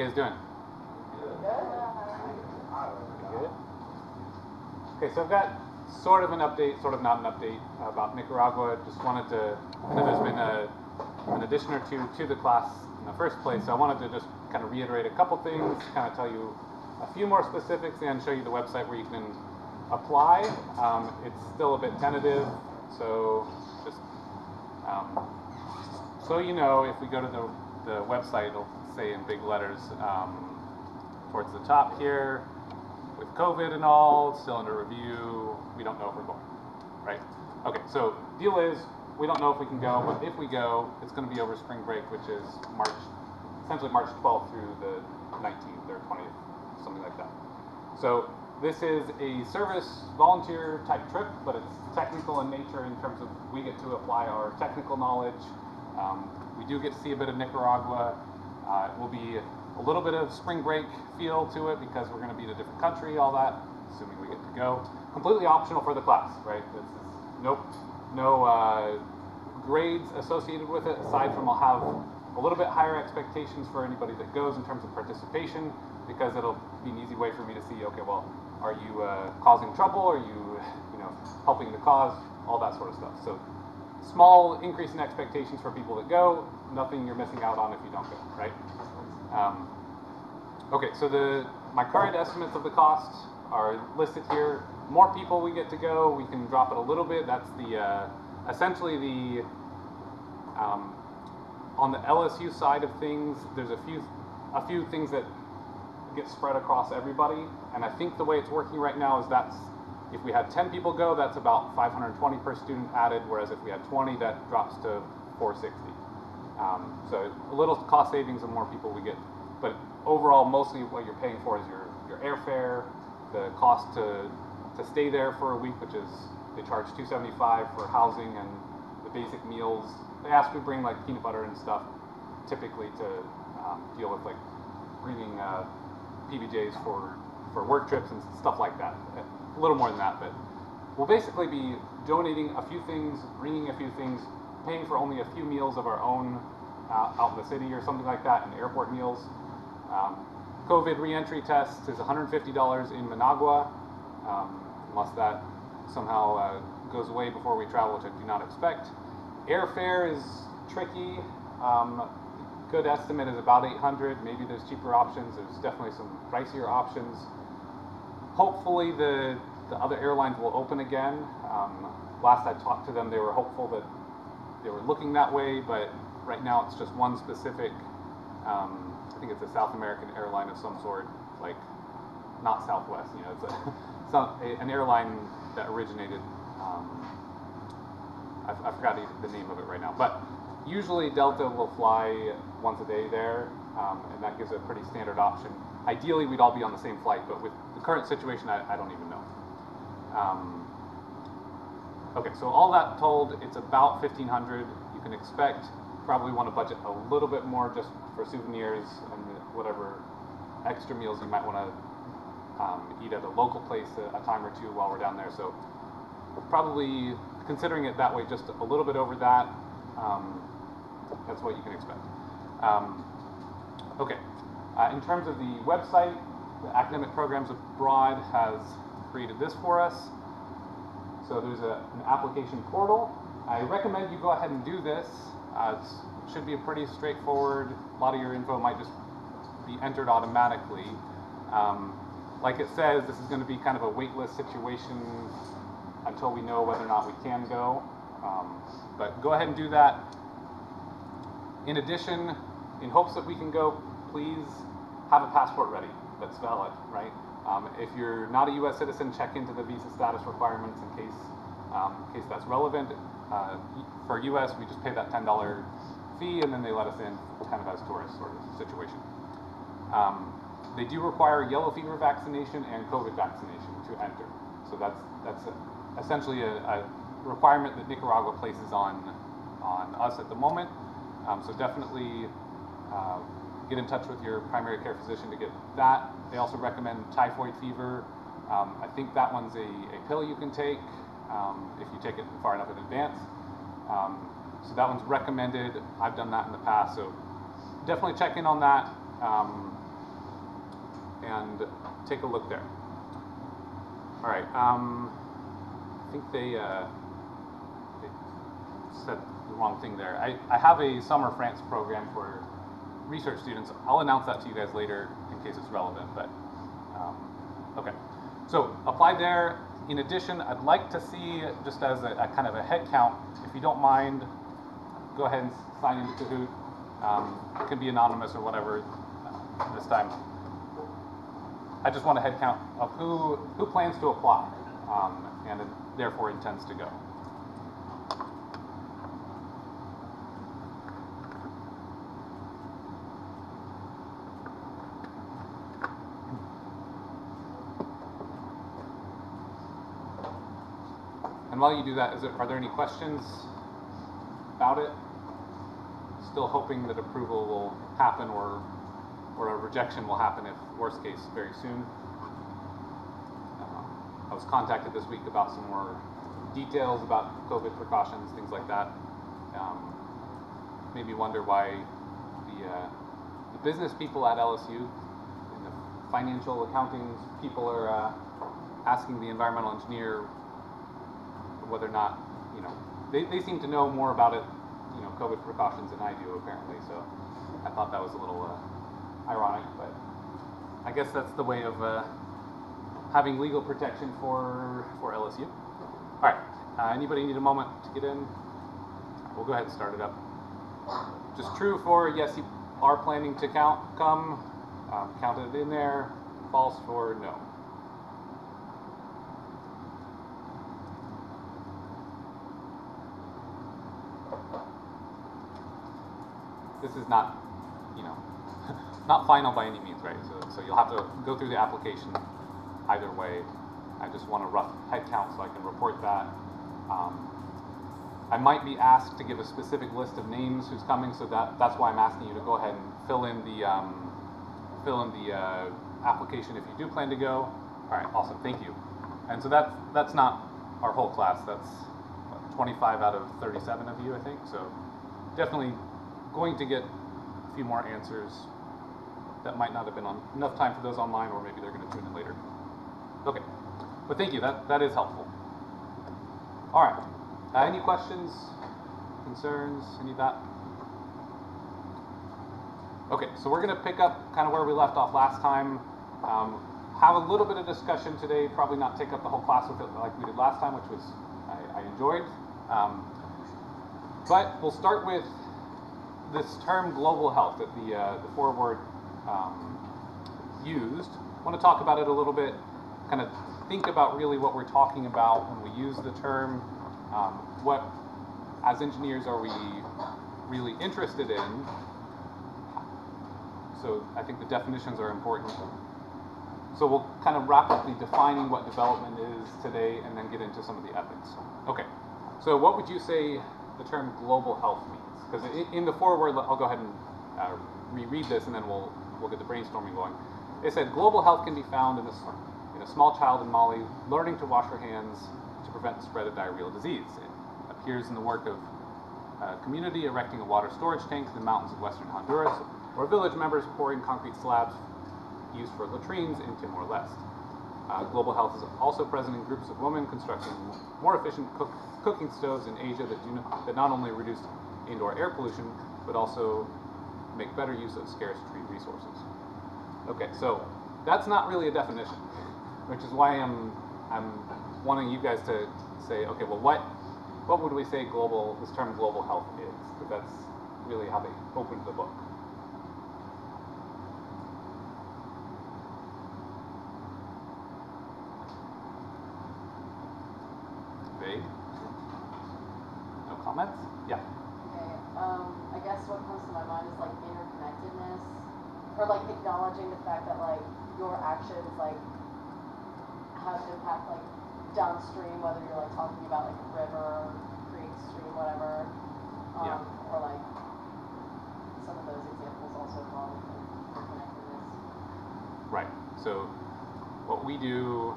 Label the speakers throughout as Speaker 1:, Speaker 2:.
Speaker 1: guys doing? Good. Okay, so I've got sort of an update, sort of not an update about Nicaragua. Just wanted to, there's been an addition or two to the class in the first place, so I wanted to just kind of reiterate a couple things, kind of tell you a few more specifics, and show you the website where you can apply. It's still a bit tentative, so just so you know, if we go to the website, it'll say in big letters towards the top here, with COVID and all, still under review, we don't know if we're going, right? Okay, so deal is, we don't know if we can go, but if we go, it's going to be over spring break, which is essentially March 12th through the 19th or 20th, something like that. So this is a service volunteer type trip, but it's technical in nature in terms of we get to apply our technical knowledge. We do get to see a bit of Nicaragua. It will be a little bit of spring break feel to it because we're going to be in a different country, all that, assuming we get to go. Completely optional for the class, right? This is no grades associated with it, aside from I'll have a little bit higher expectations for anybody that goes in terms of participation, because it'll be an easy way for me to see, okay, well, are you causing trouble? Are you helping the cause? All that sort of stuff. So small increase in expectations for people that go, nothing you're missing out on if you don't go, right? Okay, so my current estimates of the cost are listed here. More people we get to go, we can drop it a little bit. That's essentially the on the LSU side of things, there's a few things that get spread across everybody, and I think the way it's working right now is that's, if we had 10 people go, that's about 520 per student added, whereas if we had 20, that drops to 460. So a little cost savings the more people we get, but overall, mostly what you're paying for is your airfare, the cost to stay there for a week, which is, they charge $275 for housing and the basic meals. They ask we bring like peanut butter and stuff, typically to deal with like bringing PBJs for work trips and stuff like that. A little more than that, but we'll basically be donating a few things, bringing a few things, paying for only a few meals of our own out in the city or something like that, and airport meals. COVID re-entry test is $150 in Managua, unless that somehow goes away before we travel, which I do not expect. Airfare is tricky. Good estimate is about $800. Maybe there's cheaper options. There's definitely some pricier options. Hopefully the other airlines will open again. Last I talked to them, they were hopeful that they were looking that way, but right now it's just one specific, I think it's a South American airline of some sort, like not Southwest, it's an airline that originated, I forgot the name of it right now, but usually Delta will fly once a day there, and that gives a pretty standard option. Ideally, we'd all be on the same flight, but with the current situation, I don't even know. Okay, so all that told, it's about $1,500. You can expect, probably want to budget a little bit more just for souvenirs and whatever extra meals you might want to eat at a local place a time or two while we're down there. So probably considering it that way, just a little bit over that. That's what you can expect. Okay. In terms of the website, the Academic Programs Abroad has created this for us. So there's an application portal. I recommend you go ahead and do this. It should be a pretty straightforward. A lot of your info might just be entered automatically. Like it says, this is going to be kind of a waitlist situation until we know whether or not we can go. But go ahead and do that. In addition, in hopes that we can go, please have a passport ready that's valid, right? If you're not a U.S. citizen, check into the visa status requirements in case that's relevant. For U.S., we just pay that $10 fee, and then they let us in kind of as tourists sort of situation. They do require yellow fever vaccination and COVID vaccination to enter. So that's essentially a requirement that Nicaragua places on us at the moment. So definitely get in touch with your primary care physician to get that. They also recommend typhoid fever. I think that one's a pill you can take if you take it far enough in advance. So that one's recommended. I've done that in the past, so definitely check in on that. and take a look there. All right. I think they said the wrong thing there. I have a summer France program for research students. I'll announce that to you guys later in case it's relevant. But okay. So apply there. In addition, I'd like to see, just as a kind of a head count, if you don't mind, go ahead and sign into Kahoot. It can be anonymous or whatever this time. I just want a head count of who plans to apply and therefore intends to go. And while you do that, are there any questions about it? Still hoping that approval will happen or a rejection will happen if worst case very soon. I was contacted this week about some more details about COVID precautions, things like that. Made me wonder why the business people at LSU and the financial accounting people are asking the environmental engineer whether or not, they seem to know more about it, COVID precautions than I do apparently. So I thought that was a little ironic, but I guess that's the way of having legal protection for LSU. All right, anybody need a moment to get in? We'll go ahead and start it up. Just true for yes, you are planning to come, count it in there. False for no. This is not, not final by any means, right? So you'll have to go through the application either way. I just want a rough head count so I can report that. I might be asked to give a specific list of names who's coming, so that's why I'm asking you to go ahead and fill in the application if you do plan to go. All right, awesome, thank you. And so that's not our whole class. That's 25 out of 37 of you, I think. So definitely going to get a few more answers. That might not have been enough time for those online, or maybe they're going to tune in later. Okay, but thank you. That is helpful. All right. Any questions, concerns, any of that? Okay, so we're going to pick up kind of where we left off last time. Have a little bit of discussion today. Probably not take up the whole class with it like we did last time, which was I enjoyed. But we'll start with this term global health that the foreword used. I want to talk about it a little bit, kind of think about really what we're talking about when we use the term. What, as engineers, are we really interested in? So I think the definitions are important. So we'll kind of rapidly defining what development is today and then get into some of the ethics. Okay, so what would you say the term global health means? Because in the foreword, I'll go ahead and reread this and then we'll get the brainstorming going. It said, global health can be found in a small child in Mali learning to wash her hands to prevent the spread of diarrheal disease. It appears in the work of a community erecting a water storage tank in the mountains of western Honduras, or village members pouring concrete slabs used for latrines in Timor-Leste. Global health is also present in groups of women constructing more efficient cooking stoves in Asia that not only reduce indoor air pollution, but also make better use of scarce tree resources. Okay, so that's not really a definition, which is why I'm wanting you guys to say, okay, well, what would we say this term global health is? Because that's really how they opened the book. Vague? No comments? Yeah.
Speaker 2: Okay, I guess what comes to my mind is like interconnectedness, or like acknowledging the fact that like your actions like have impact like downstream, whether you're like talking about like a river, creek, stream, whatever,
Speaker 1: Yeah.
Speaker 2: or like some of those examples also fall within interconnectedness.
Speaker 1: Right. So what we do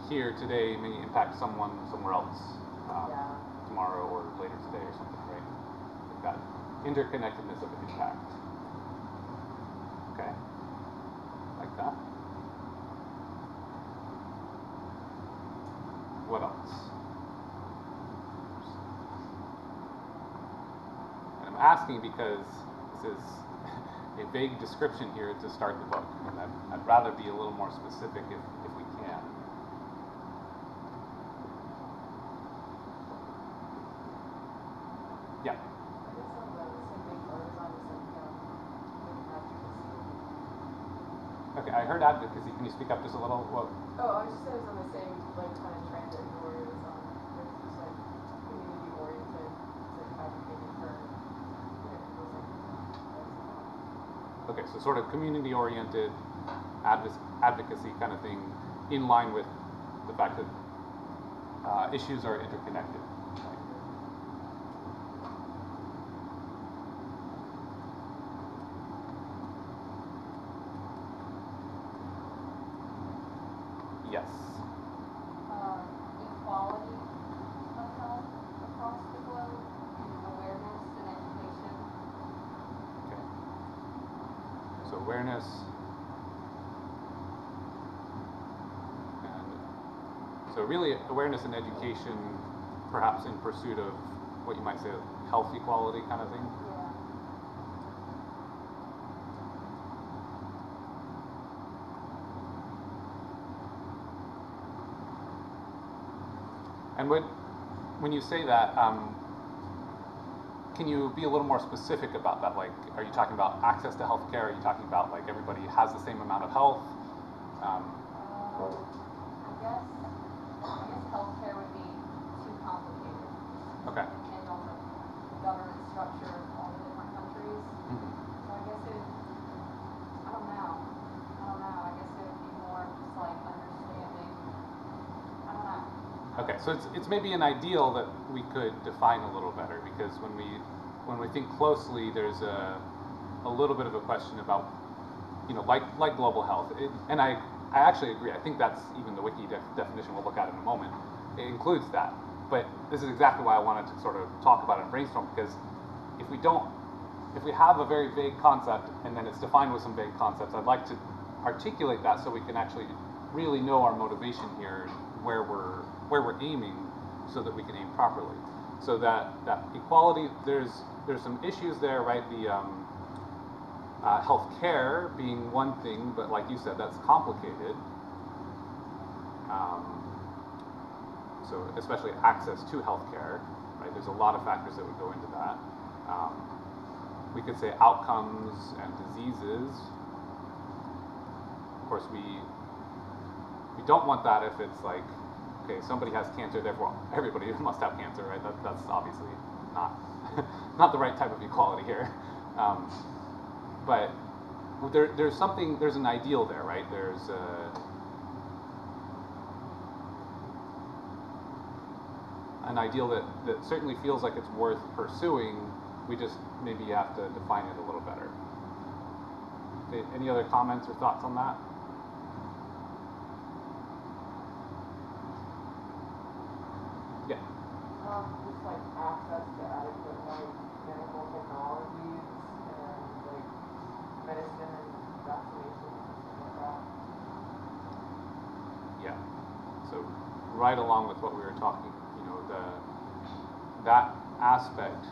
Speaker 1: here today may impact someone somewhere else tomorrow or later today or something, right? We've got interconnectedness of impact. Okay. Like that. What else? And I'm asking because this is a vague description here to start the book, and I'd rather be a little more specific if we can. Yeah.
Speaker 2: I guess on the same thing Laura's on is like advocacy.
Speaker 1: Okay, I heard advocacy. Can you speak up just a little? Well,
Speaker 3: Oh, I was just saying it's on the same like kind of trend that Laura is on. There's just like community oriented, it's like advocating for
Speaker 1: okay, so sort of community oriented advocacy kind of thing, in line with the fact that issues are interconnected. Yes.
Speaker 4: Equality of health across the globe, and awareness and education.
Speaker 1: Okay. So awareness and so really awareness and education, perhaps in pursuit of what you might say health equality kind of thing.
Speaker 2: Yeah.
Speaker 1: And when you say that, can you be a little more specific about that? Like, are you talking about access to healthcare? Are you talking about like everybody has the same amount of health?
Speaker 4: I guess healthcare would be too complicated.
Speaker 1: Okay.
Speaker 4: And on the government structure of all the different countries.
Speaker 1: Mm-hmm.
Speaker 4: So I guess I don't know. I guess it would be more just like understanding. I don't know.
Speaker 1: Okay, so it's maybe an ideal that we could define a little better, because when we think closely, there's a little bit of a question about, like global health, and I actually agree. I think that's even the wiki definition we'll look at in a moment. It includes that, but this is exactly why I wanted to sort of talk about it and brainstorm, because if we have a very vague concept and then it's defined with some vague concepts, I'd like to articulate that so we can actually really know our motivation here, where we're aiming, so that we can aim properly. So that equality, there's some issues there, right? The health care being one thing, but like you said, that's complicated. So especially access to health care, right? There's a lot of factors that would go into that. We could say outcomes and diseases. Of course, we don't want that if it's like, okay, somebody has cancer, therefore everybody must have cancer, right? That's obviously not the right type of equality here. But there's an ideal there, right? There's an ideal that certainly feels like it's worth pursuing. We just maybe have to define it a little better. Okay, any other comments or thoughts on that? Yeah.
Speaker 3: just like access to adequate like medical technologies and like medicine and vaccinations and stuff like that.
Speaker 1: Yeah. So right along with what we were talking, that aspect,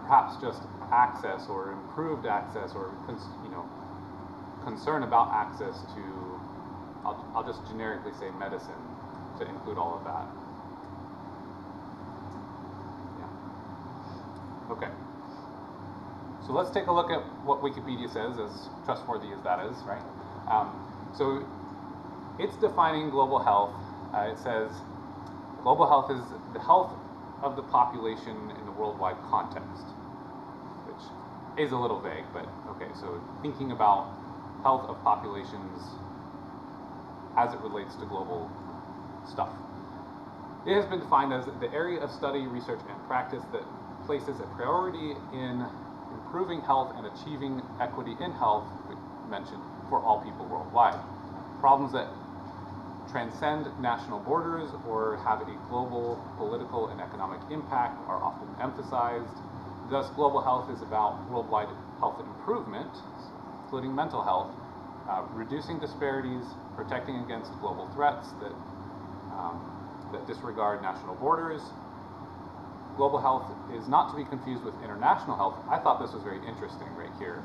Speaker 1: perhaps just access or improved access or concern about access to, I'll just generically say medicine to include all of that. Yeah. Okay. So let's take a look at what Wikipedia says, as trustworthy as that is, right? So it's defining global health. It says global health is the health of the population in the worldwide context, which is a little vague, but okay, so thinking about health of populations as it relates to global stuff. It has been defined as the area of study, research, and practice that places a priority in improving health and achieving equity in health, we mentioned, for all people worldwide. Problems that transcend national borders or have a global political and economic impact are often emphasized. Thus, global health is about worldwide health improvement, including mental health, reducing disparities, protecting against global threats that that disregard national borders. Global health is not to be confused with international health. I thought this was very interesting right here,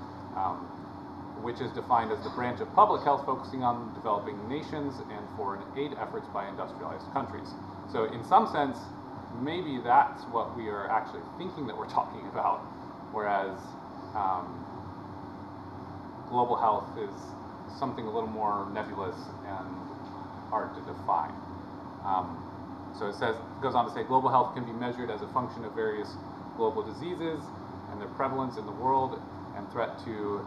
Speaker 1: which is defined as the branch of public health focusing on developing nations and foreign aid efforts by industrialized countries. So in some sense, maybe that's what we are actually thinking that we're talking about, whereas global health is something a little more nebulous and hard to define. So it goes on to say, global health can be measured as a function of various global diseases and their prevalence in the world and threat to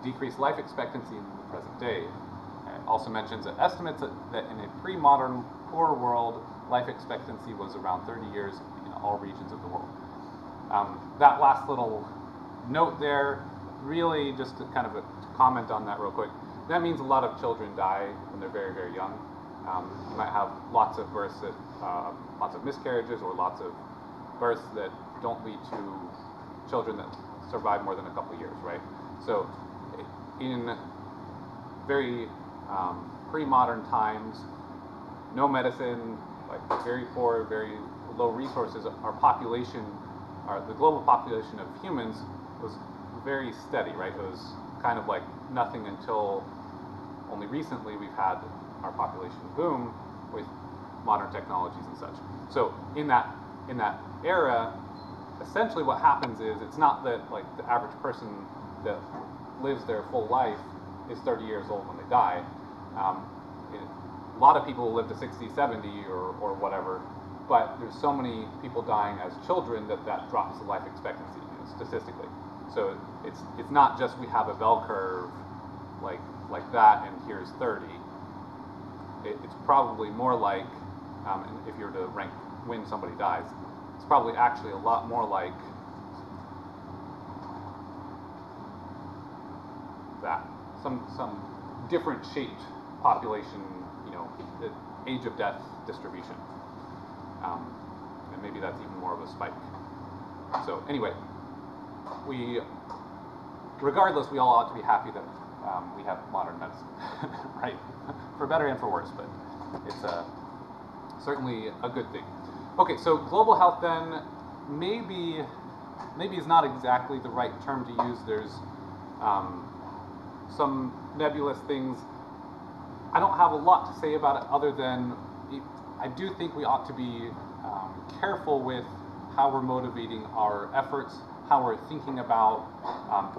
Speaker 1: decrease life expectancy in the present day. It also mentions that estimates that in a pre-modern poor world, life expectancy was around 30 years in all regions of the world. That last little note there, really just to kind of comment on that real quick, that means a lot of children die when they're very, very young. You might have lots of births, lots of miscarriages, or lots of births that don't lead to children that survive more than a couple of years, right? So in very pre-modern times, no medicine, like very poor, very low resources, the global population of humans was very steady, right? It was kind of like nothing until only recently we've had our population boom with modern technologies and such. So in that era, essentially what happens is it's not that like the average person that lives their full life is 30 years old when they die. A lot of people live to 60, 70 or whatever, but there's so many people dying as children that drops the life expectancy, statistically. So it's not just we have a bell curve like that and here's 30. It's probably more like, if you were to rank when somebody dies, it's probably actually a lot more like that. Some different shaped population, the age of death distribution. And maybe that's even more of a spike. So anyway, regardless, we all ought to be happy that we have modern medicine, right? For better and for worse, but it's certainly a good thing. Okay, so global health then maybe is not exactly the right term to use. There's some nebulous things. I don't have a lot to say about it other than I do think we ought to be careful with how we're motivating our efforts, how we're thinking about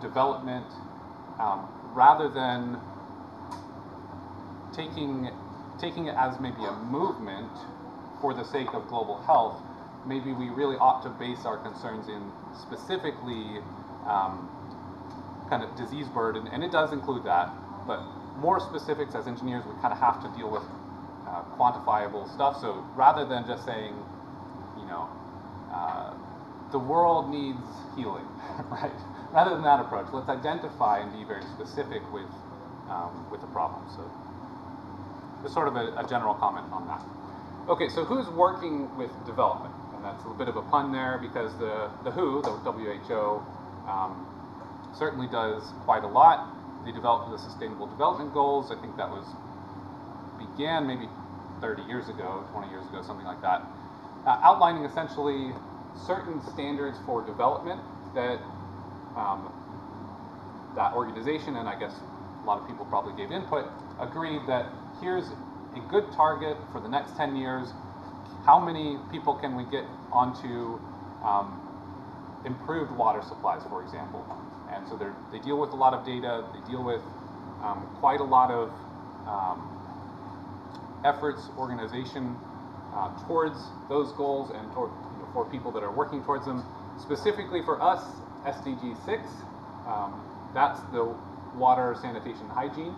Speaker 1: development, rather than taking it as maybe a movement for the sake of global health. Maybe we really ought to base our concerns in specifically kind of disease burden, and it does include that, but more specifics as engineers, we kind of have to deal with quantifiable stuff. So rather than just saying, the world needs healing, right? Rather than that approach, let's identify and be very specific with the problem. So just sort of a general comment on that. Okay, so who's working with development? And that's a bit of a pun there because the WHO, the WHO, certainly does quite a lot. They developed the Sustainable Development Goals. I think that began maybe 30 years ago, 20 years ago, something like that, outlining essentially certain standards for development that that organization, and I guess a lot of people probably gave input, agreed that here's a good target for the next 10 years. How many people can we get onto improved water supplies, for example? And so they deal with a lot of data. They deal with quite a lot of efforts, organization towards those goals and for people that are working towards them. Specifically for us, SDG 6, that's the water, sanitation, hygiene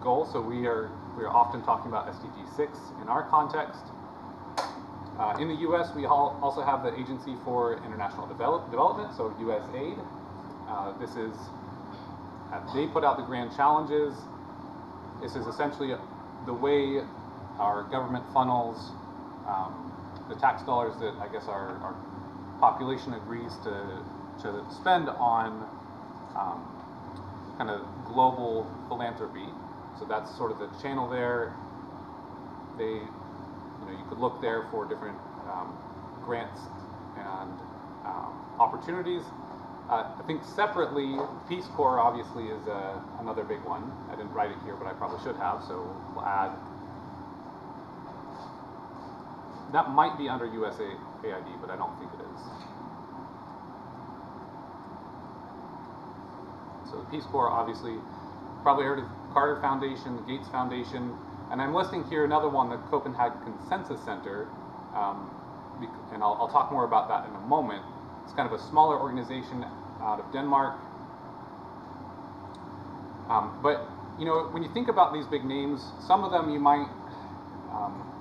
Speaker 1: goal. So we are often talking about SDG 6 in our context. In the U.S., we also have the Agency for International Development, so USAID. They put out the grand challenges. This is essentially the way our government funnels the tax dollars that I guess our population agrees to spend on kind of global philanthropy. So that's sort of the channel there. you could look there for different grants and opportunities. I think separately, Peace Corps obviously is another big one. I didn't write it here, but I probably should have, so we'll add. That might be under USAID, but I don't think it is. So the Peace Corps, obviously, probably heard of Carter Foundation, the Gates Foundation, and I'm listing here another one, the Copenhagen Consensus Center, and I'll talk more about that in a moment. It's kind of a smaller organization out of Denmark. But when you think about these big names, some of them you might,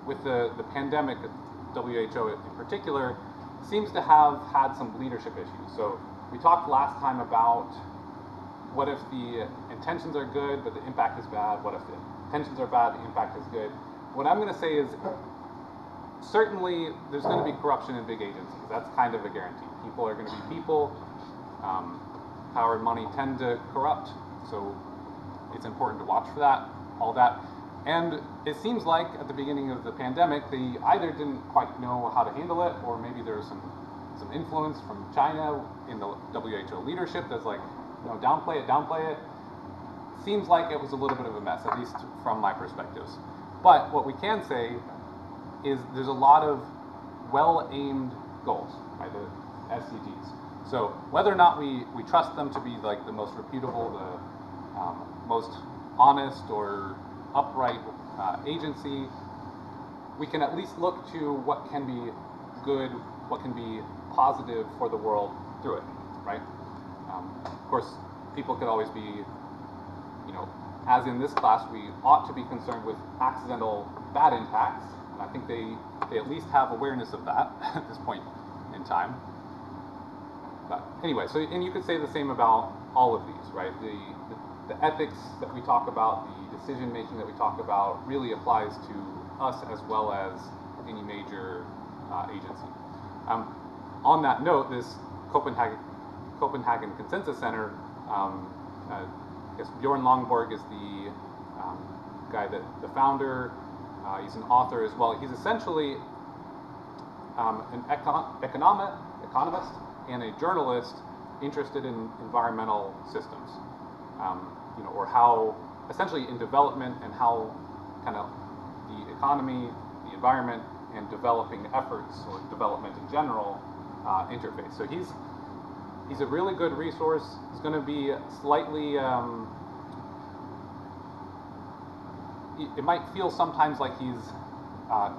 Speaker 1: with the pandemic, WHO in particular, seems to have had some leadership issues. So we talked last time about what if the intentions are good but the impact is bad? What if the intentions are bad, the impact is good? What I'm going to say is certainly there's going to be corruption in big agencies. That's kind of a guarantee. People are going to be people. Power and money tend to corrupt, so it's important to watch for that, all that. And it seems like at the beginning of the pandemic, they either didn't quite know how to handle it, or maybe there was some influence from China in the WHO leadership that's like, downplay it. Seems like it was a little bit of a mess, at least from my perspectives. But what we can say is there's a lot of well-aimed goals, right, the SDGs. So whether or not we trust them to be like the most reputable, the most honest or upright agency, we can at least look to what can be good, what can be positive for the world through it, right? Of course, people could always be, as in this class, we ought to be concerned with accidental bad impacts, and I think they at least have awareness of that at this point in time. But anyway, and you could say the same about all of these, right? The ethics that we talk about, the decision making that we talk about really applies to us as well as any major agency. On that note, this Copenhagen Consensus Center, I guess Bjorn Longborg is the guy the founder. He's an author as well. He's essentially an economist and a journalist interested in environmental systems, or how, essentially in development and how kind of the economy, the environment, and developing efforts or development in general interface. So he's a really good resource. He's going to be slightly, it might feel sometimes like he's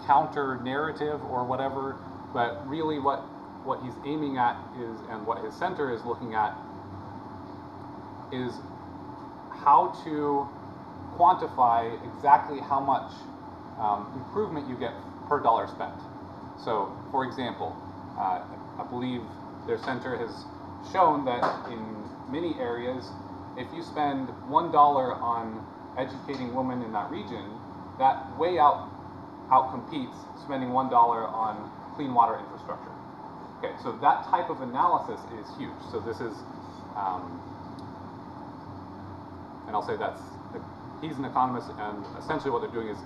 Speaker 1: counter-narrative or whatever, but really what he's aiming at is, and what his center is looking at, is how to quantify exactly how much improvement you get per dollar spent. So, for example, I believe their center has shown that in many areas, if you spend $1 on educating women in that region, that way outcompetes spending $1 on clean water infrastructure. Okay, so that type of analysis is huge. So this is, and I'll say he's an economist, and essentially what they're doing is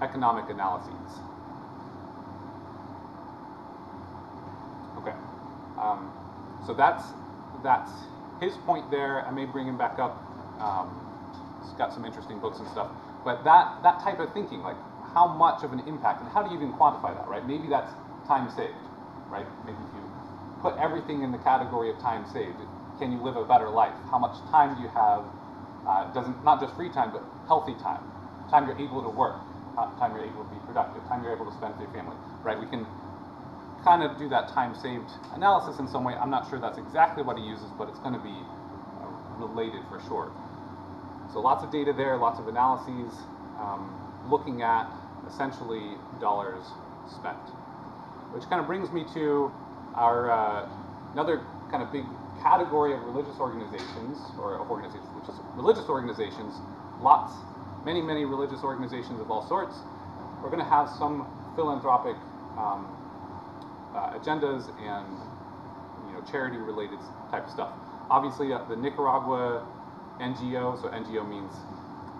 Speaker 1: economic analyses. Okay, so that's his point there. I may bring him back up. He's got some interesting books and stuff. But that type of thinking, like how much of an impact, and how do you even quantify that, right? Maybe that's time saved, right? Maybe if you put everything in the category of time saved, can you live a better life? How much time do you have? Not just free time, but healthy time. Time you're able to work, time you're able to be productive, time you're able to spend with your family, right? We can kind of do that time saved analysis in some way. I'm not sure that's exactly what he uses, but it's going to be related for sure. So lots of data there, lots of analyses, looking at essentially dollars spent. Which kind of brings me to our another kind of big category of religious organizations, which is religious organizations. Many religious organizations of all sorts. We're going to have some philanthropic agendas and charity-related type of stuff. Obviously, the Nicaragua NGO. So NGO means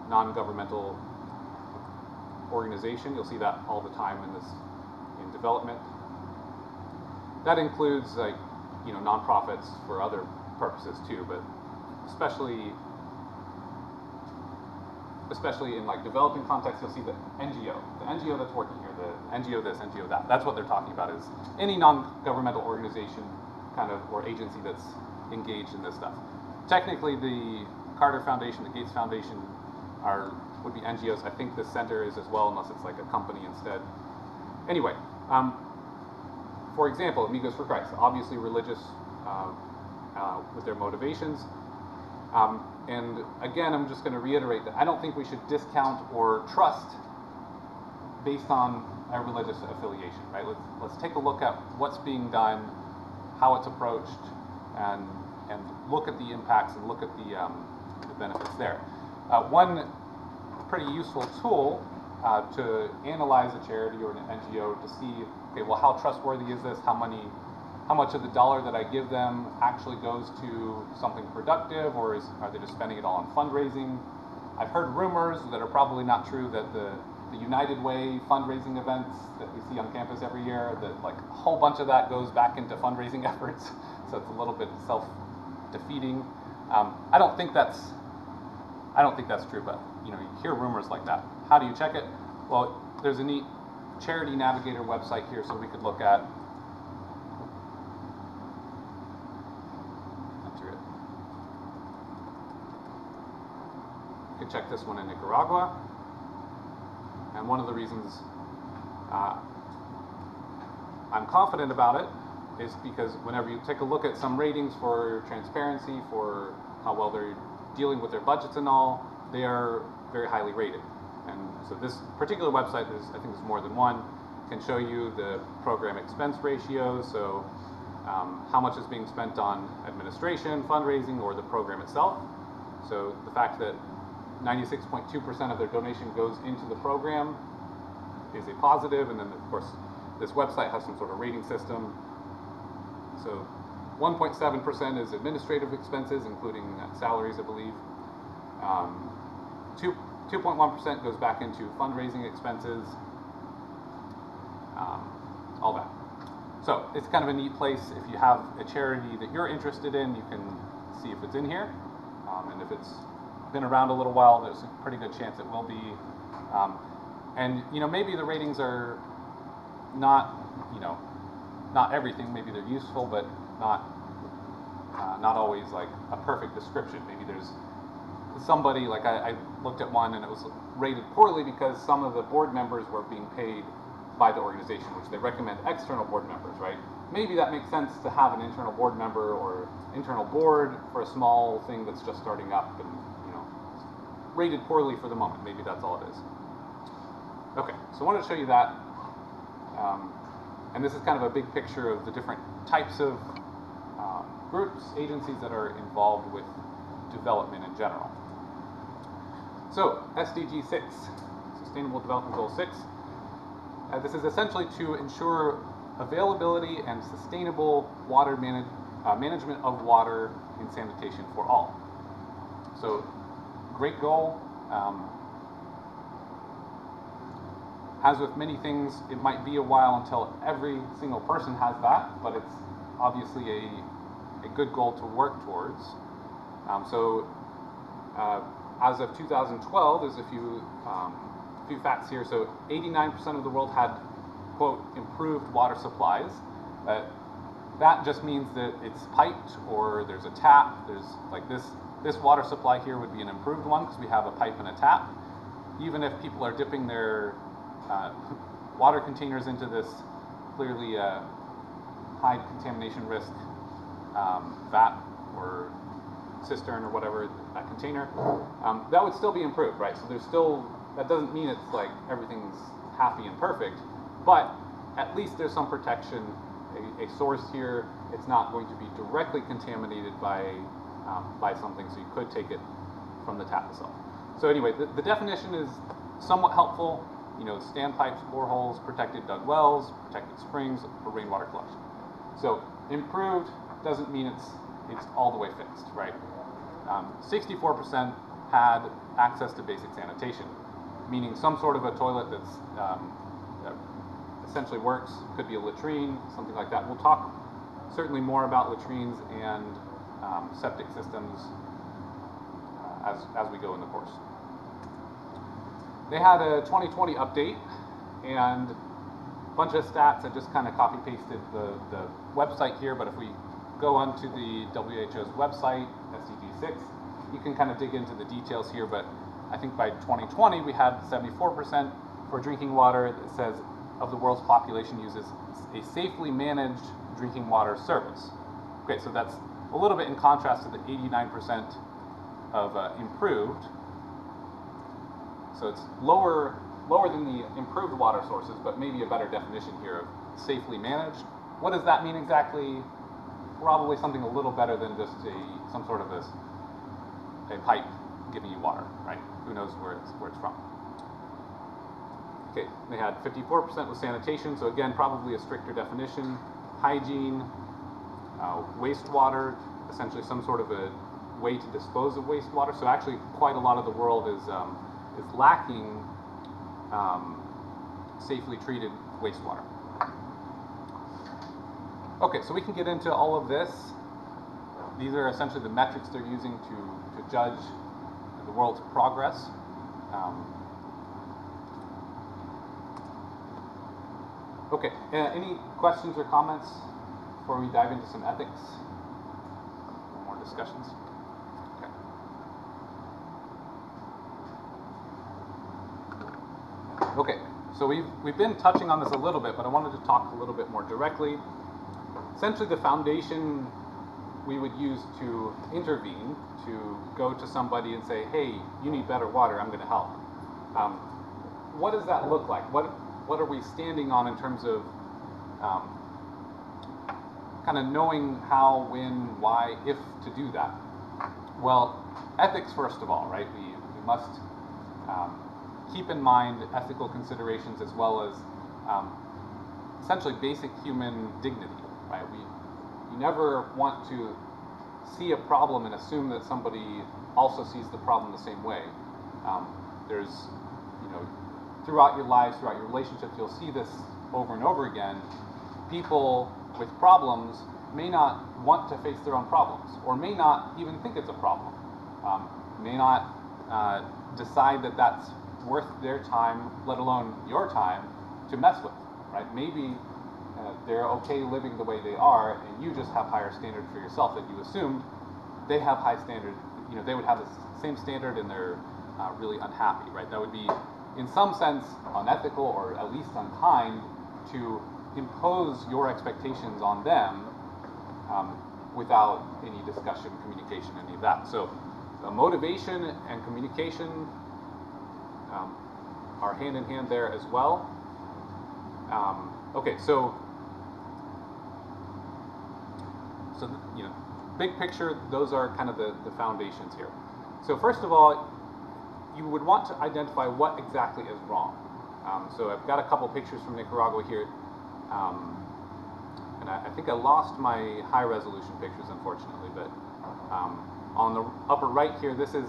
Speaker 1: non-governmental organization. You'll see that all the time in development. That includes like, nonprofits for other purposes too, but especially in like developing context, you'll see the NGO that's working here, the NGO this, NGO that. That's what they're talking about, is any non-governmental organization kind of, or agency that's engaged in this stuff. Technically, the Carter Foundation, the Gates Foundation would be NGOs. I think the center is as well, unless it's like a company instead. Anyway, for example, Amigos for Christ, obviously religious with their motivations. And again, I'm just going to reiterate that I don't think we should discount or trust based on a religious affiliation, right? Let's take a look at what's being done, how it's approached, and look at the impacts and look at the benefits there. One pretty useful tool to analyze a charity or an NGO to see, okay, well, how trustworthy is this? How much of the dollar that I give them actually goes to something productive, or are they just spending it all on fundraising? I've heard rumors that are probably not true that the United Way fundraising events that we see on campus every year, that like a whole bunch of that goes back into fundraising efforts, so it's a little bit self-defeating. I don't think that's true, but you hear rumors like that. How do you check it? Well, there's a neat Charity Navigator website here, so we could look at. You can check this one in Nicaragua, and one of the reasons I'm confident about it is because whenever you take a look at some ratings for transparency, for how well they're dealing with their budgets and all, they are very highly rated. And so this particular website, I think there's more than one, can show you the program expense ratios, so how much is being spent on administration, fundraising, or the program itself. So the fact that 96.2% of their donation goes into the program is a positive, and then of course this website has some sort of rating system. So 1.7% is administrative expenses, including salaries, I believe. 2.1% goes back into fundraising expenses, all that. So it's kind of a neat place. If you have a charity that you're interested in, you can see if it's in here, and if it's been around a little while, there's a pretty good chance it will be. And maybe the ratings are not everything. Maybe they're useful, but not always like a perfect description. Maybe there's somebody, like I looked at one and it was rated poorly because some of the board members were being paid by the organization, which they recommend external board members, right? Maybe that makes sense to have an internal board member or internal board for a small thing that's just starting up and rated poorly for the moment. Maybe that's all it is. Okay, so I wanted to show you that. And this is kind of a big picture of the different types of groups, agencies that are involved with development in general. So, SDG 6, Sustainable Development Goal 6. This is essentially to ensure availability and sustainable water management of water and sanitation for all. So, great goal. As with many things, it might be a while until every single person has that, but it's obviously a good goal to work towards. As of 2012, there's a few facts here. So 89% of the world had, quote, improved water supplies. That just means that it's piped or there's a tap. There's like this water supply here would be an improved one because we have a pipe and a tap. Even if people are dipping their water containers into this clearly high contamination risk vat or cistern or whatever, that container, that would still be improved, right? So that doesn't mean it's like everything's happy and perfect, but at least there's some protection, a source here. It's not going to be directly contaminated by something, so you could take it from the tap itself. So anyway, the definition is somewhat helpful. Standpipes, boreholes, protected dug wells, protected springs for rainwater collection. So improved doesn't mean it's all the way fixed, right? 64% had access to basic sanitation. meaning some sort of a toilet that's that essentially works. Could be a latrine, something like that. We'll talk certainly more about latrines and septic systems as we go in the course. They had a 2020 update and a bunch of stats. I just kind of copy pasted the website here, but if we go onto the WHO's website, SDG6, you can kind of dig into the details here, but I think by 2020 we had 74% for drinking water. It says of the world's population uses a safely managed drinking water service. Okay, so that's a little bit in contrast to the 89% of improved. So it's lower than the improved water sources, but maybe a better definition here of safely managed. What does that mean exactly? Probably something a little better than just some sort of a pipe giving you water, right? Who knows where it's from? Okay, they had 54% with sanitation, so again, probably a stricter definition. Hygiene, wastewater, essentially some sort of a way to dispose of wastewater. So actually, quite a lot of the world is lacking safely treated wastewater. Okay, so we can get into all of this. These are essentially the metrics they're using to judge the world's progress. Okay, any questions or comments before we dive into some ethics? More discussions? Okay, so we've been touching on this a little bit, but I wanted to talk a little bit more directly. Essentially, the foundation we would use to intervene, to go to somebody and say, hey, you need better water, I'm going to help. What does that look like? What are we standing on in terms of kind of knowing how, when, why, if to do that? Well, ethics first of all, right? We must keep in mind ethical considerations as well as essentially basic human dignity, right? You never want to see a problem and assume that somebody also sees the problem the same way. There's, throughout your lives, throughout your relationships, you'll see this over and over again. People with problems may not want to face their own problems, or may not even think it's a problem, may not decide that that's worth their time, let alone your time, to mess with, right? Maybe they're okay living the way they are, and you just have higher standards for yourself that you assumed they have high standards. They would have the same standard, and they're really unhappy, right? That would be, in some sense, unethical or at least unkind to impose your expectations on them without any discussion, communication, any of that. So motivation and communication are hand in hand there as well. Okay, so big picture, those are kind of the foundations here. So first of all, you would want to identify what exactly is wrong. So I've got a couple pictures from Nicaragua here, and I think I lost my high resolution pictures, unfortunately, but on the upper right here, this is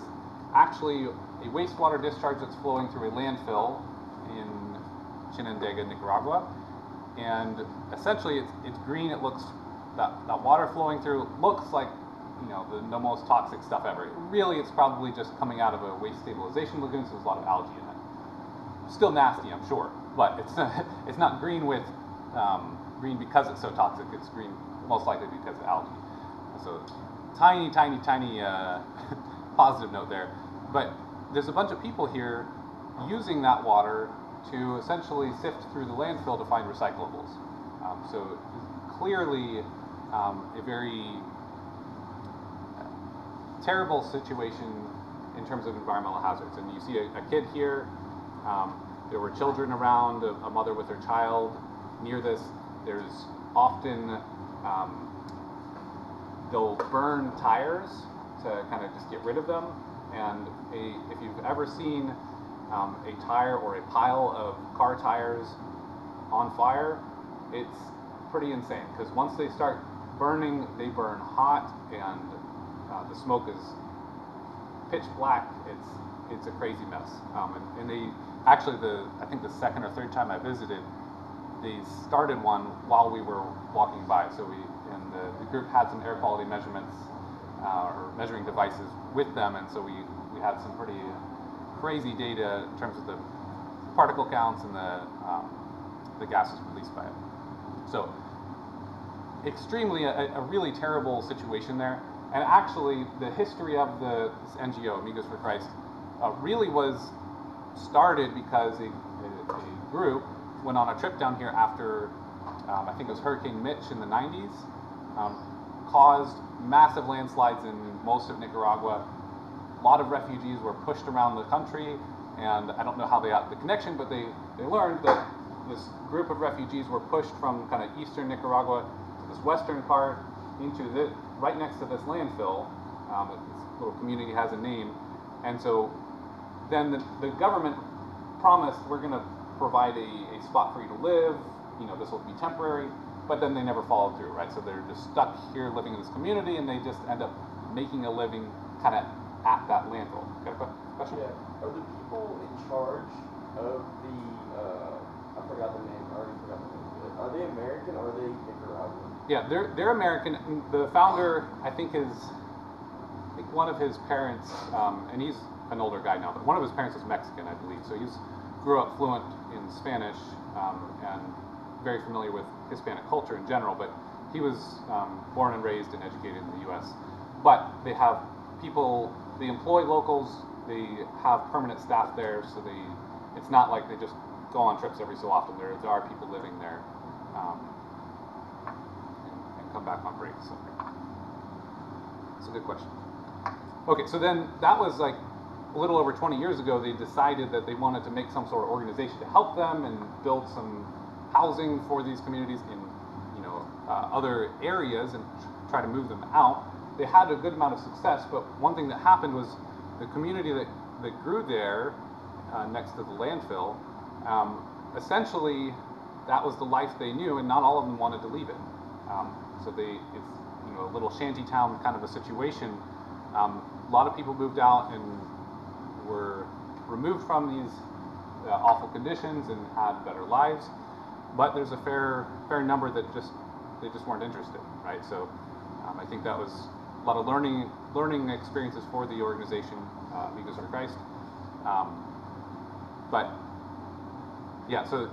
Speaker 1: actually a wastewater discharge that's flowing through a landfill in Chinandega, Nicaragua, and essentially it's green. It looks, that water flowing through looks like the most toxic stuff ever. Really, it's probably just coming out of a waste stabilization lagoon, so there's a lot of algae in it. Still nasty, I'm sure, but it's not green with green because it's so toxic. It's green most likely because of algae. So tiny positive note there. But there's a bunch of people here using that water to essentially sift through the landfill to find recyclables. So clearly a very terrible situation in terms of environmental hazards. And you see a kid here. There were children around, a mother with her child near this. There's often, they'll burn tires to kind of just get rid of them. And if you've ever seen a tire or a pile of car tires on fire, it's pretty insane, because once they start burning, they burn hot, and the smoke is pitch black. it's a crazy mess. And they actually, I think the second or third time I visited, they started one while we were walking by. So the group had some air quality measurements or measuring devices with them, and so we had some pretty crazy data in terms of the particle counts and the gases released by it. So extremely a really terrible situation there. And actually, the history of this NGO, Amigos for Christ, really was started because a group went on a trip down here after, I think it was Hurricane Mitch in the 90s, caused massive landslides in most of Nicaragua. A lot of refugees were pushed around the country, and I don't know how they got the connection, but they learned that this group of refugees were pushed from kind of eastern Nicaragua to this western part into right next to this landfill. This little community has a name, and so then the government promised, we're going to provide a spot for you to live, this will be temporary, but then they never followed through, right? So they're just stuck here living in this community, and they just end up making a living kind of at that landfill. Got a question?
Speaker 5: Yeah. Are the people in charge of the, I forgot the name, I already forgot the name. Are they American or are they Nicaraguan?
Speaker 1: Yeah, they're American. The founder, I think one of his parents, and he's an older guy now, but one of his parents is Mexican, I believe. So grew up fluent in Spanish and very familiar with Hispanic culture in general, but he was born and raised and educated in the U.S. But they have people, they employ locals, they have permanent staff there, so it's not like they just go on trips every so often. There are people living there and come back on break. So it's a good question. Okay, so then that was like a little over 20 years ago. They decided that they wanted to make some sort of organization to help them and build some housing for these communities in other areas and try to move them out. They had a good amount of success, but one thing that happened was the community that grew there next to the landfill, essentially that was the life they knew, and not all of them wanted to leave it. So it's a little shanty town kind of a situation. A lot of people moved out and were removed from these awful conditions and had better lives, but there's a fair number that they just weren't interested, right? So I think that was a lot of learning experiences for the organization, Amigos for Christ. But yeah, so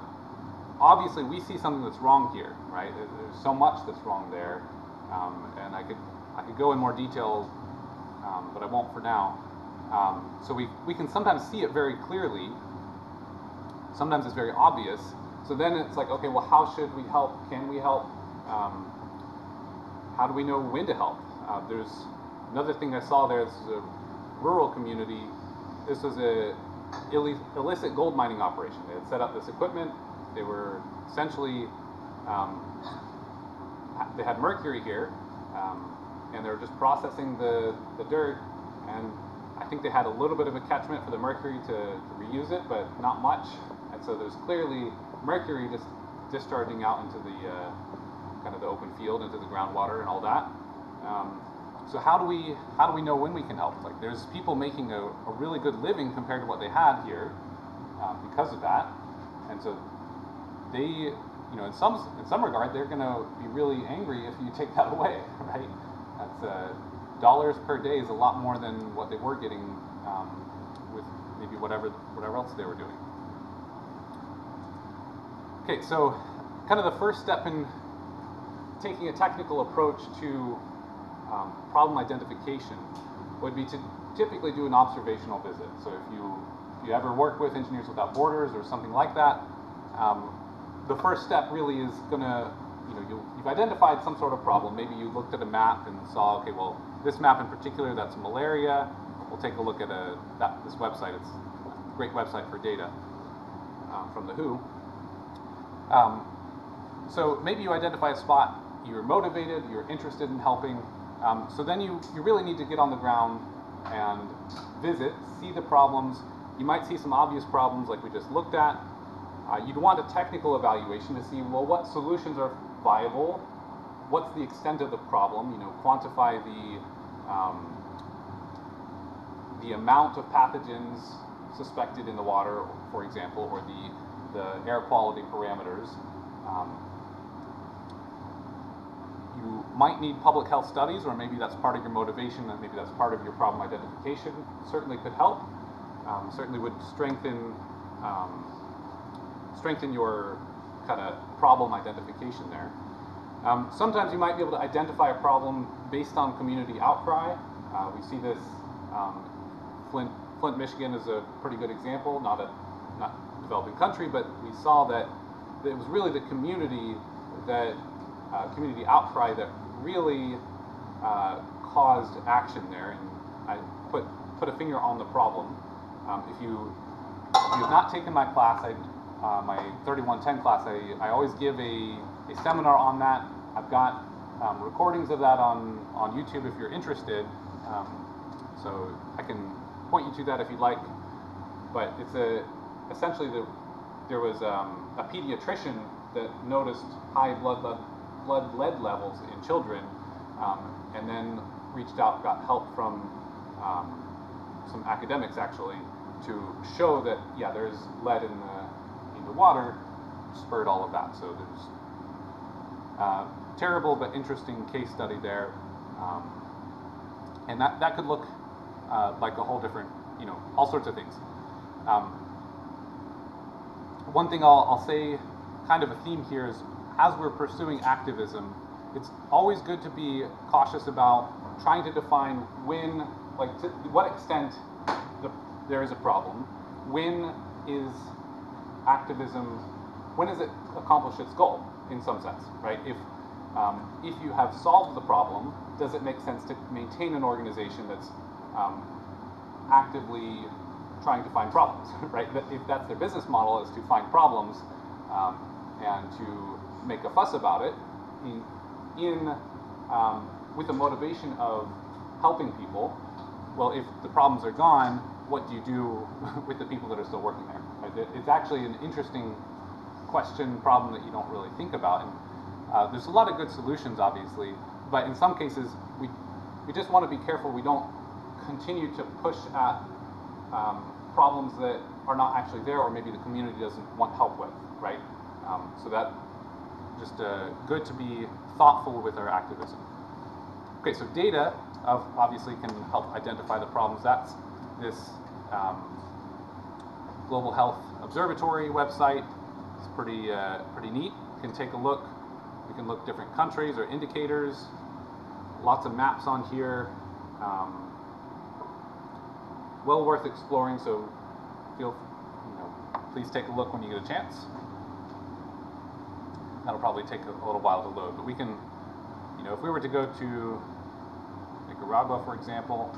Speaker 1: obviously we see something that's wrong here, right? There's so much that's wrong there, and I could go in more detail, but I won't for now. So we can sometimes see it very clearly. Sometimes it's very obvious. So then it's like, okay, well, how should we help? Can we help? How do we know when to help? There's another thing I saw there. This is a rural community. This was a illicit gold mining operation. They had set up this equipment. They were essentially, they had mercury here, and they were just processing the dirt, and I think they had a little bit of a catchment for the mercury to reuse it, but not much. And so there's clearly mercury just discharging out into the kind of the open field, into the groundwater and all that. So how do we know when we can help? Like, there's people making a really good living compared to what they had here because of that, and so they, in some regard, they're going to be really angry if you take that away, right? That's dollars per day is a lot more than what they were getting with maybe whatever else they were doing. Okay, so kind of the first step in taking a technical approach to problem identification would be to typically do an observational visit. So if you ever work with Engineers Without Borders or something like that, the first step really is gonna, you've identified some sort of problem. Maybe you looked at a map and saw, okay, well, this map in particular, that's malaria. We'll take a look at this website. It's a great website for data from the WHO. So maybe you identify a spot, you're motivated, you're interested in helping, so then you really need to get on the ground and visit, see the problems. You might see some obvious problems like we just looked at. You'd want a technical evaluation to see, well, what solutions are viable, what's the extent of the problem, quantify the the amount of pathogens suspected in the water, for example, or the air quality parameters. You might need public health studies, or maybe that's part of your motivation, and maybe that's part of your problem identification. Certainly could help. Certainly would strengthen your kind of problem identification there. Sometimes you might be able to identify a problem based on community outcry. We see this. Flint, Michigan is a pretty good example. Not a developing country, but we saw that it was really the community outcry that really caused action there. And I put a finger on the problem. If you have not taken my class, my 3110 class, I always give a seminar on that. I've got recordings of that on YouTube if you're interested. So I can point you to that if you'd like. But it's essentially there was a pediatrician that noticed high blood lead levels in children, and then reached out, got help from some academics actually to show that there's lead in the water, spurred all of that. So there's terrible but interesting case study there, and that could look like a whole different, all sorts of things. One thing I'll say, kind of a theme here, is as we're pursuing activism, it's always good to be cautious about trying to define when, to what extent there is a problem. When is activism, when does it accomplish its goal, in some sense, right? If you have solved the problem, does it make sense to maintain an organization that's actively trying to find problems, right? If that's their business model, is to find problems and to make a fuss about it, with the motivation of helping people. Well, if the problems are gone, what do you do with the people that are still working there? Right? It's actually an interesting problem that you don't really think about. And there's a lot of good solutions, obviously, but in some cases, we just want to be careful we don't continue to push at problems that are not actually there, or maybe the community doesn't want help with, right? So that just good to be thoughtful with our activism. Okay, so data obviously can help identify the problems. That's this Global Health Observatory website. It's pretty neat. You can take a look. We can look different countries or indicators. Lots of maps on here. Well worth exploring. So please take a look when you get a chance. That'll probably take a little while to load, but we can, if we were to go to Nicaragua, for example,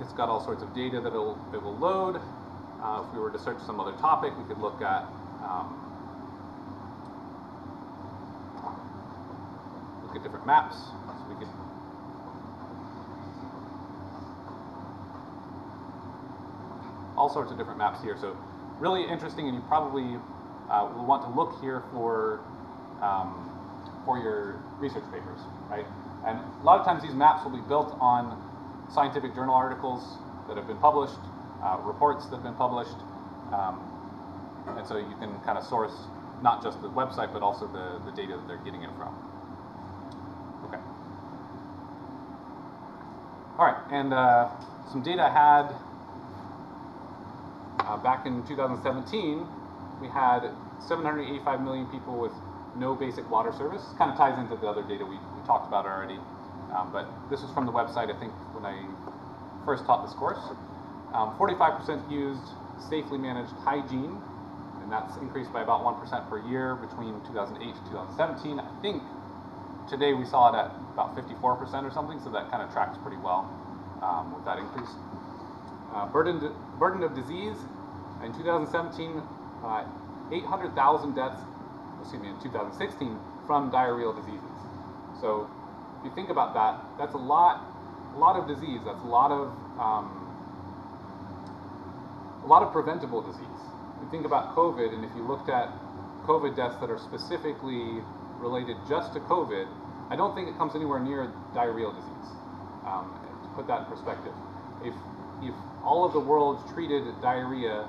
Speaker 1: it's got all sorts of data that it will load. If we were to search some other topic, we could look at different maps. So we could all sorts of different maps here. So really interesting, and you probably will want to look here for your research papers, right? And a lot of times these maps will be built on scientific journal articles that have been published, reports that have been published, and so you can kind of source not just the website, but also the data that they're getting it from. Okay. All right, and some data I had back in 2017, we had 785 million people with no basic water service. Kind of ties into the other data we talked about already. But this is from the website, I think, when I first taught this course. 45% used safely managed hygiene, and that's increased by about 1% per year between 2008 to 2017. I think today we saw it at about 54% or something, so that kind of tracks pretty well with that increase. Burden of disease, in 2017, 800,000 deaths, in 2016, from diarrheal diseases. So if you think about that, that's a lot of disease. That's a lot of preventable disease. You think about COVID, and if you looked at COVID deaths that are specifically related just to COVID, I don't think it comes anywhere near diarrheal disease. To put that in perspective, if all of the world treated diarrheal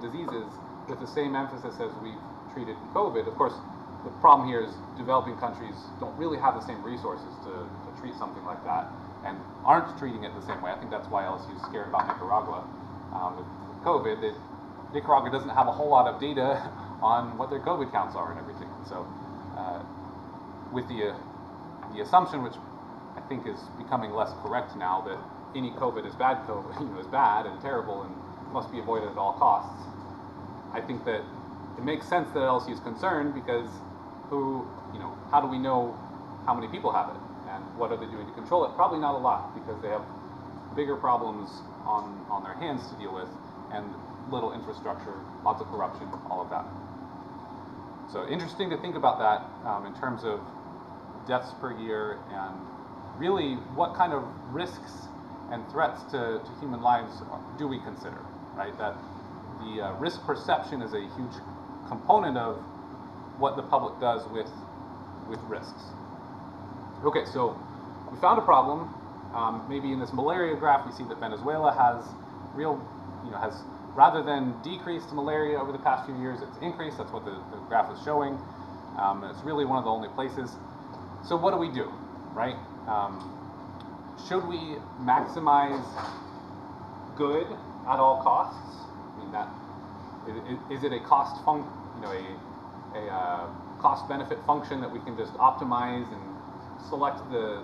Speaker 1: diseases with the same emphasis as we've treated COVID, of course, the problem here is developing countries don't really have the same resources to treat something like that and aren't treating it the same way. I think that's why LSU is scared about Nicaragua with COVID. Nicaragua doesn't have a whole lot of data on what their COVID counts are and everything. So with the assumption, which I think is becoming less correct now, that any COVID is bad, is bad and terrible and must be avoided at all costs, I think that it makes sense that LSU is concerned because how do we know how many people have it and what are they doing to control it? Probably not a lot, because they have bigger problems on their hands to deal with and little infrastructure, lots of corruption, all of that. So interesting to think about that in terms of deaths per year and really what kind of risks and threats to human lives do we consider, right? That the risk perception is a huge component of what the public does with risks. Okay, so we found a problem. Maybe in this malaria graph, we see that Venezuela has rather than decreased malaria over the past few years, it's increased. That's what the graph is showing. It's really one of the only places. So what do we do, right? Should we maximize good at all costs? I mean, is it a cost cost-benefit function that we can just optimize and select the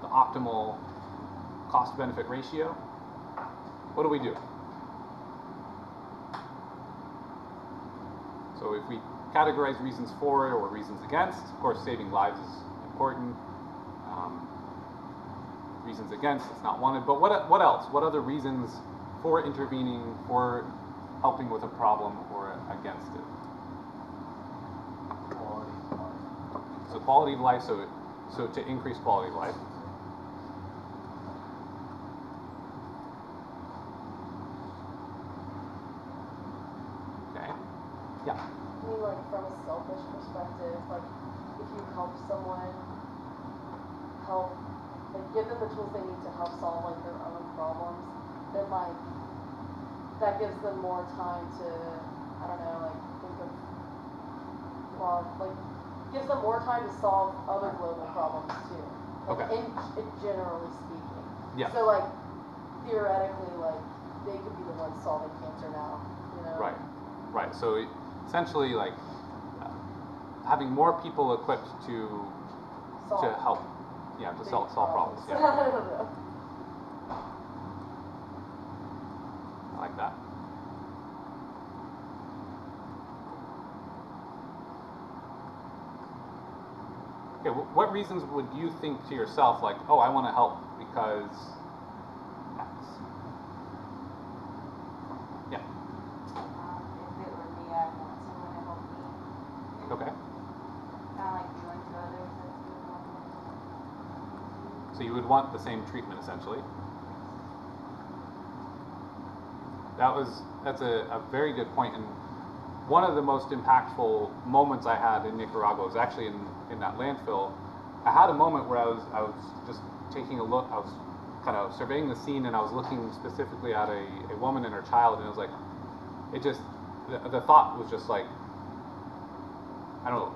Speaker 1: optimal cost-benefit ratio? What do we do? So if we categorize reasons for or reasons against, of course, saving lives is important. Reasons against, it's not wanted. But what else? What other reasons for intervening, for helping with a problem, or against it?
Speaker 5: Quality of life.
Speaker 1: So quality of life, so to increase quality of life. Okay. Yeah.
Speaker 2: I mean, like, from a selfish perspective, like, if you help someone, give them the tools they need to help solve, like, their own problems, then, like, that gives them more time to, I don't know, like, think of, gives them more time to solve other global problems, too. Like,
Speaker 1: Okay.
Speaker 2: in generally speaking.
Speaker 1: Yeah.
Speaker 2: So, like, theoretically, like, they could be the ones solving cancer now,
Speaker 1: Right. So essentially, like, having more people equipped to help, to solve problems. Yeah,
Speaker 2: I don't know.
Speaker 1: I like that. Okay, what reasons would you think to yourself, like, oh, I want to help because X? Yeah.
Speaker 4: If it were me, I'd want someone to help me.
Speaker 1: Okay.
Speaker 4: Kind of like join to others. That's good one.
Speaker 1: So you would want the same treatment, essentially. That's a very good point, and one of the most impactful moments I had in Nicaragua was actually in that landfill. I had a moment where I was just taking a look. I was kind of surveying the scene, and I was looking specifically at a woman and her child, and it was like, the thought was just like, I don't know,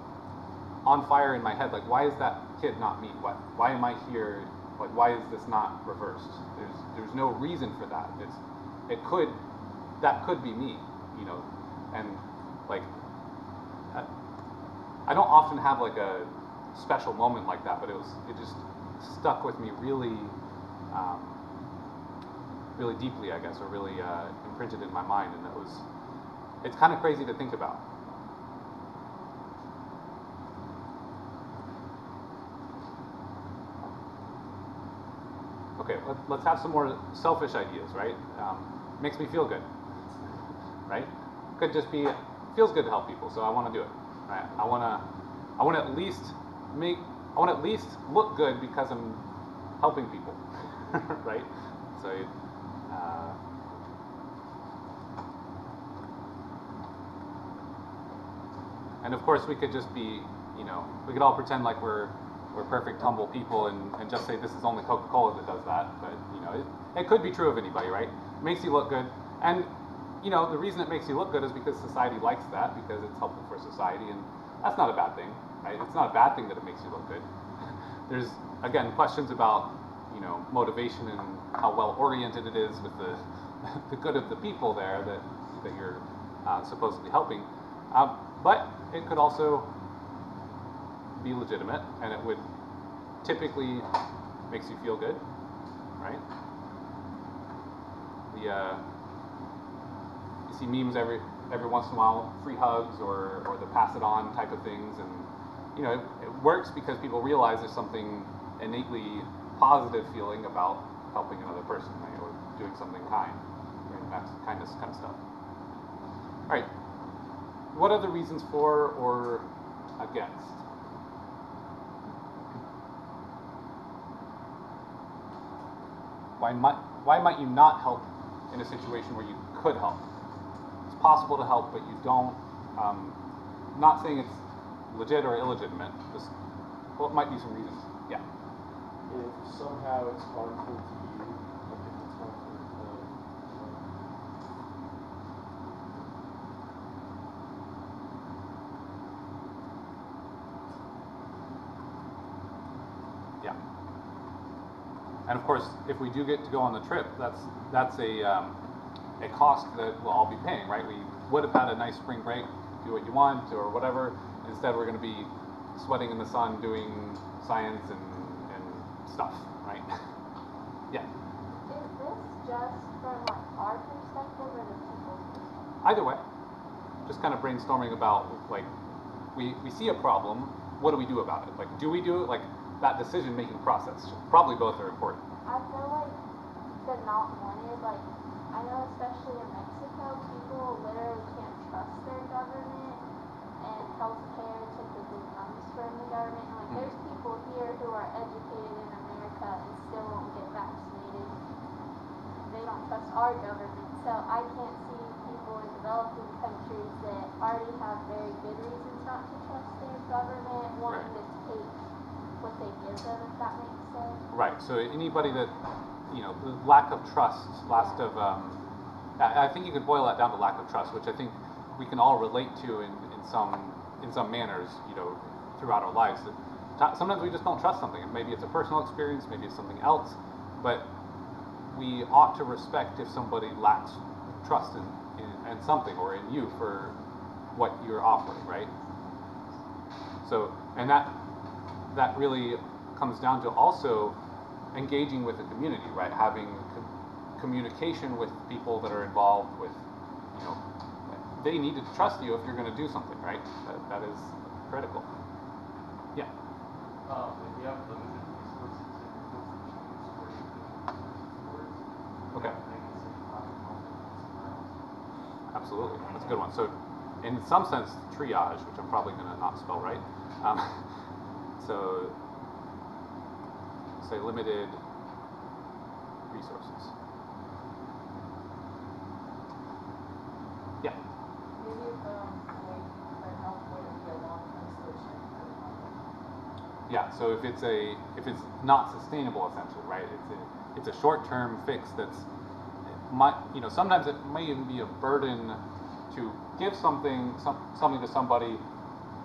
Speaker 1: on fire in my head. Like, why is that kid not me? Why am I here? Like, why is this not reversed? There's no reason for that. That could be me, and like, I don't often have like a special moment like that, but it just stuck with me really, really deeply, I guess, or really imprinted in my mind, and it's kind of crazy to think about. Okay, let's have some more selfish ideas, right? Makes me feel good, right? Could just be, feels good to help people, so I want to do it, right? I want to at least look good because I'm helping people, right? So, And of course, we could just be, we could all pretend like we're perfect, humble people and just say this is only Coca-Cola that does that. But, it could be true of anybody, right? It makes you look good. And, the reason it makes you look good is because society likes that, because it's helpful for society. And that's not a bad thing, right? It's not a bad thing that it makes you look good. There's, again, questions about, motivation and how well oriented it is with the good of the people there that you're supposedly helping. But it could also be legitimate, and it would typically makes you feel good, right? You see memes every once in a while, free hugs or the pass it on type of things, and it works because people realize there's something innately positive feeling about helping another person, right, or doing something kind, right? That's kind of stuff. All right. What are the reasons for or against? Why might you not help in a situation where you could help? It's possible to help, but you don't. Not saying it's legit or illegitimate. Just what might be some reasons? Yeah.
Speaker 5: If somehow it's harmful to you, like if it's harmful to
Speaker 1: Yeah. And of course, if we do get to go on the trip, that's a cost that we'll all be paying, right? We would have had a nice spring break, do what you want or whatever. Instead, we're going to be sweating in the sun doing science and stuff, right? Yeah.
Speaker 6: Is this just from like our perspective or the people's perspective?
Speaker 1: Either way, just kind of brainstorming about like we see a problem. What do we do about it? Like, do we do it? Like that decision-making process. Probably both are important.
Speaker 6: I feel like the not wanted, like, I know especially in Mexico, people literally can't trust their government, and healthcare typically comes from the government. And like, there's people here who are educated in America and still won't get vaccinated. They don't trust our government. So I can't see people in developing countries that already have very good reasons not to trust their government wanting to take what they give them, if that makes sense.
Speaker 1: Right. So anybody that, the lack of trust, I think you could boil that down to lack of trust, which I think we can all relate to in some manners, throughout our lives. That sometimes we just don't trust something. Maybe it's a personal experience, maybe it's something else, but we ought to respect if somebody lacks trust in something or in you for what you're offering, right? So, and that really comes down to also engaging with the community, right? Having communication with people that are involved with, they need to trust you if you're going to do something, right? That is critical. Yeah.
Speaker 7: If you have limited resources and you don't choose where you can use the
Speaker 1: Okay.
Speaker 7: make it so you have somewhere else.
Speaker 1: Absolutely, that's a good one. So, in some sense, triage, which I'm probably going to not spell right. So, say limited resources. Yeah.
Speaker 3: Maybe if for help wouldn't be a long-term solution for the problem.
Speaker 1: Yeah. So if it's not sustainable, essentially, right? It's a short-term fix that's sometimes it may even be a burden to give something to somebody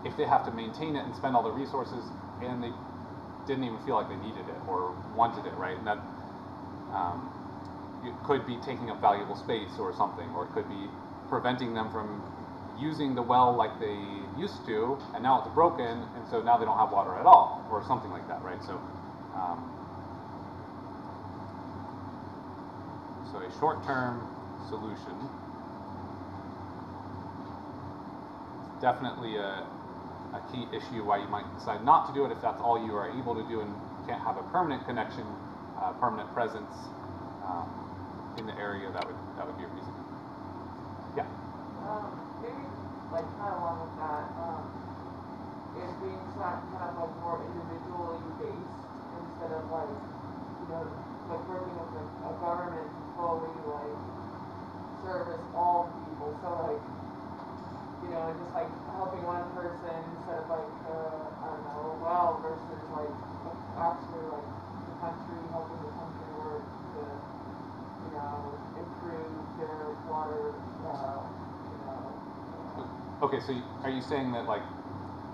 Speaker 1: if they have to maintain it and spend all the resources and they didn't even feel like they needed it or wanted it, right? And that it could be taking up valuable space or something, or it could be preventing them from using the well like they used to, and now it's broken, and so now they don't have water at all, or something like that, right? So, so a short-term solution is definitely a key issue why you might decide not to do it if that's all you are able to do and can't have a permanent connection, permanent presence in the area. That would be a reason. Yeah.
Speaker 3: Maybe like kind of along with that, it being kind of like more individually based instead of like working with a government to fully like service all people. So like you know, just like helping one person instead of like, I don't know, well versus like actually like the country, helping the country work to, you know, improve their water, you know.
Speaker 1: Okay, so are you saying that like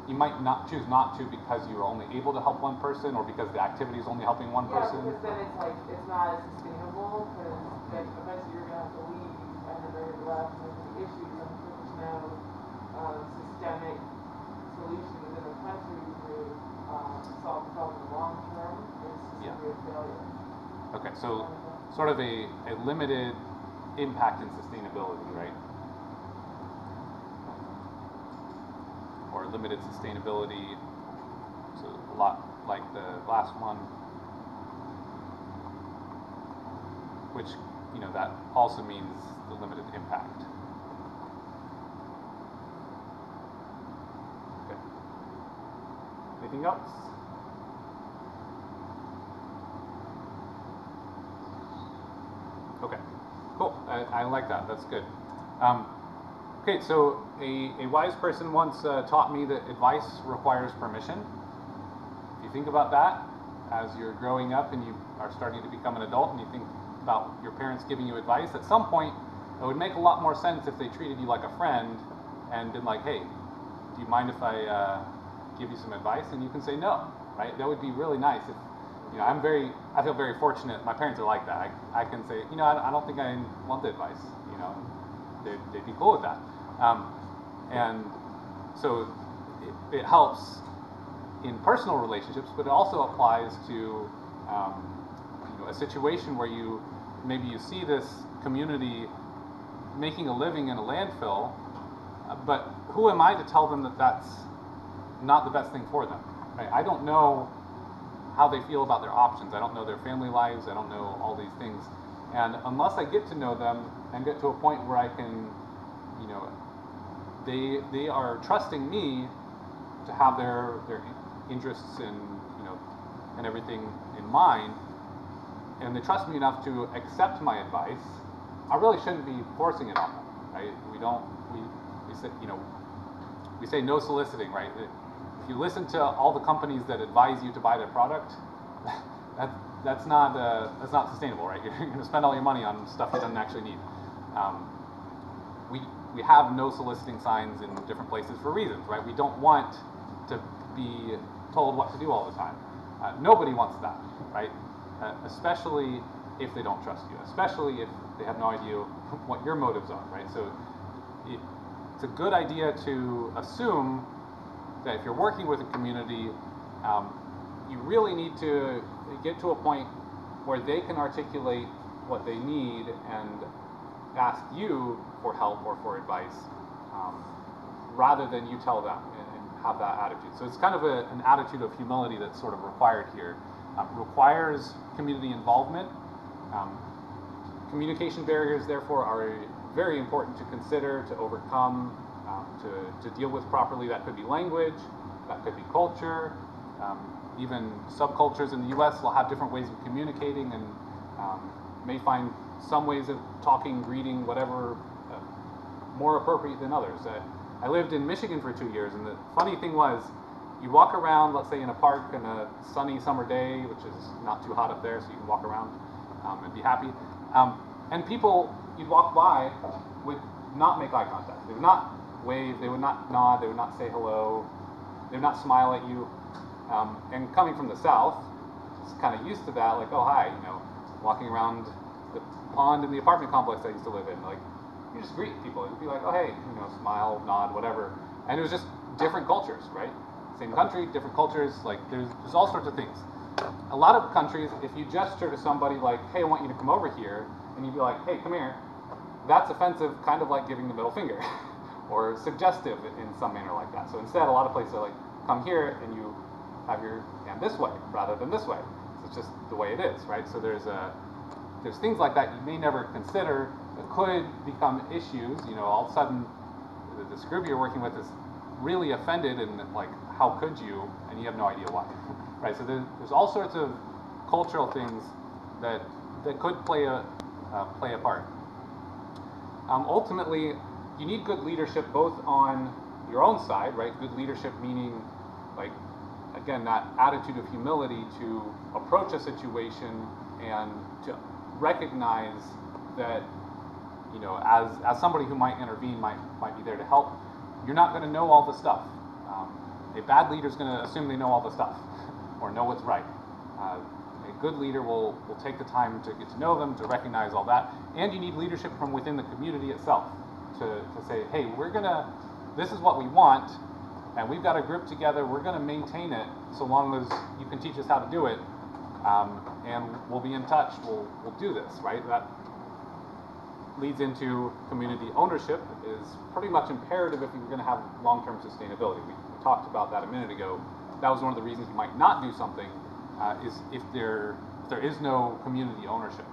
Speaker 1: you might not choose not to because you're only able to help one person, or because the activity is only helping one
Speaker 3: Yeah,
Speaker 1: person?
Speaker 3: because then it's like, it's not as sustainable, because then eventually you're gonna have to leave, and then they're gonna be left with the issues, and there's no, systemic solution within the country to, solve the problem in the long term, it's just
Speaker 1: Yeah.
Speaker 3: gonna be a failure.
Speaker 1: Okay, so sort of a limited impact in sustainability, right? Or limited sustainability, so a lot like the last one, which, you know, that also means the limited impact. Okay. Anything else? Okay, cool. I like that. That's good. Okay, so a wise person once taught me that advice requires permission. If you think about that as you're growing up and you are starting to become an adult, and you think about your parents giving you advice, at some point it would make a lot more sense if they treated you like a friend and been like, hey, do you mind if I give you some advice? And you can say no, right? That would be really nice. If, you know, I feel very fortunate. My parents are like that. I can say, you know, I don't think I want the advice, you know, they'd be cool with that. And so it helps in personal relationships, but it also applies to you know, a situation where maybe you see this community making a living in a landfill, but who am I to tell them that that's not the best thing for them? Right? I don't know how they feel about their options. I don't know their family lives. I don't know all these things. And unless I get to know them and get to a point where I can, you know, they are trusting me to have their interests and, you know, and everything in mind, and they trust me enough to accept my advice, I really shouldn't be forcing it on them, right? We say, you know, we say no soliciting, right? If you listen to all the companies that advise you to buy their product, that's not sustainable, right? You're going to spend all your money on stuff you don't actually need. We have no soliciting signs in different places for reasons, right? We don't want to be told what to do all the time. Nobody wants that, right? Especially if they don't trust you, especially if they have no idea what your motives are, right? So it's a good idea to assume that if you're working with a community, you really need to get to a point where they can articulate what they need and ask you for help or for advice, rather than you tell them and have that attitude. So it's kind of an attitude of humility that's sort of required here. Requires community involvement. Communication barriers, therefore, are very important to consider, to overcome, to deal with properly. That could be language, that could be culture. Even subcultures in the US will have different ways of communicating, and may find some ways of talking, greeting, whatever, more appropriate than others. I lived in Michigan for 2 years, and the funny thing was, you walk around, let's say in a park on a sunny summer day, which is not too hot up there, so you can walk around and be happy. And people you'd walk by would not make eye contact. They would not wave, they would not nod, they would not say hello, they would not smile at you. And coming from the South, it's kind of used to that, like, oh, hi, you know, walking around the pond in the apartment complex I used to live in, like, you just greet people. It'd be like, oh, hey, you know, smile, nod, whatever. And it was just different cultures, right? Same country, different cultures, like, there's all sorts of things. A lot of countries, if you gesture to somebody like, hey, I want you to come over here, and you'd be like, hey, come here, that's offensive, kind of like giving the middle finger, or suggestive in some manner like that. So instead, a lot of places are like, come here, and you have your hand this way, rather than this way. So it's just the way it is, right? So there's things like that you may never consider that could become issues. You know, all of a sudden, this group you're working with is really offended, and like, how could you? And you have no idea why, right? So there's all sorts of cultural things that could play a part. Ultimately, you need good leadership both on your own side, right? Good leadership meaning, like, again, that attitude of humility to approach a situation and to recognize that, you know, as somebody who might intervene, might be there to help. You're not going to know all the stuff. A bad leader is going to assume they know all the stuff or know what's right. A good leader will take the time to get to know them, to recognize all that. And you need leadership from within the community itself to say, hey, this is what we want, and we've got a group together, we're going to maintain it so long as you can teach us how to do it, and we'll be in touch, we'll do this, right? That leads into community ownership is pretty much imperative if you're going to have long-term sustainability. We talked about that a minute ago. That was one of the reasons you might not do something, is if there is no community ownership.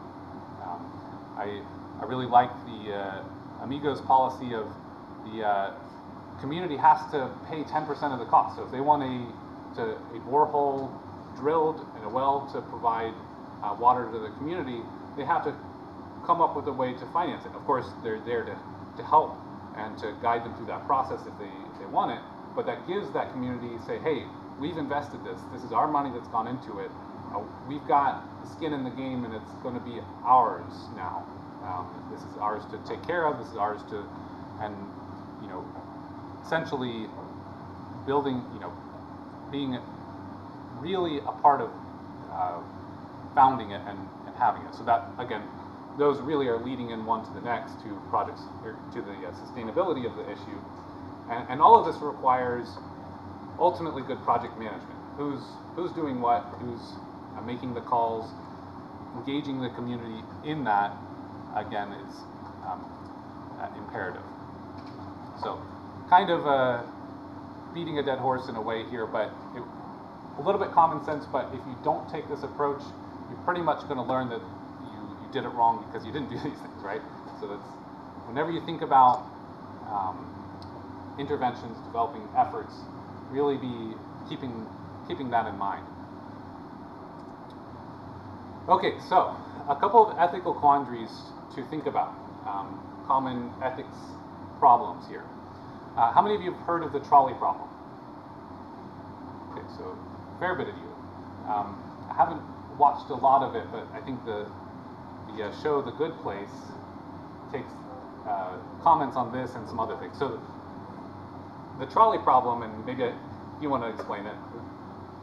Speaker 1: I really like the Amigos policy of the community has to pay 10% of the cost. So if they want a borehole drilled and a well to provide water to the community, they have to come up with a way to finance it. Of course, they're there to help and to guide them through that process if they want it, but that gives that community, say, hey, we've invested this is our money that's gone into it, we've got skin in the game and it's going to be ours now. This is ours to take care of, this is ours to, and, you know, essentially building, you know, being really a part of founding it and having it. So that, again, those really are leading in one to the next to projects, or to the sustainability of the issue. And all of this requires ultimately good project management. Who's doing what, who's making the calls, engaging the community in that, again, is imperative. So, kind of beating a dead horse in a way here, but a little bit common sense, but if you don't take this approach, you're pretty much going to learn that you did it wrong because you didn't do these things, right? So that's, whenever you think about interventions, developing efforts, really be keeping that in mind. Okay, so a couple of ethical quandaries to think about, common ethics problems here. How many of you have heard of the trolley problem? Okay, so a fair bit of you. I haven't watched a lot of it, but I think the show The Good Place takes comments on this and some other things. So the trolley problem, and maybe you want to explain it,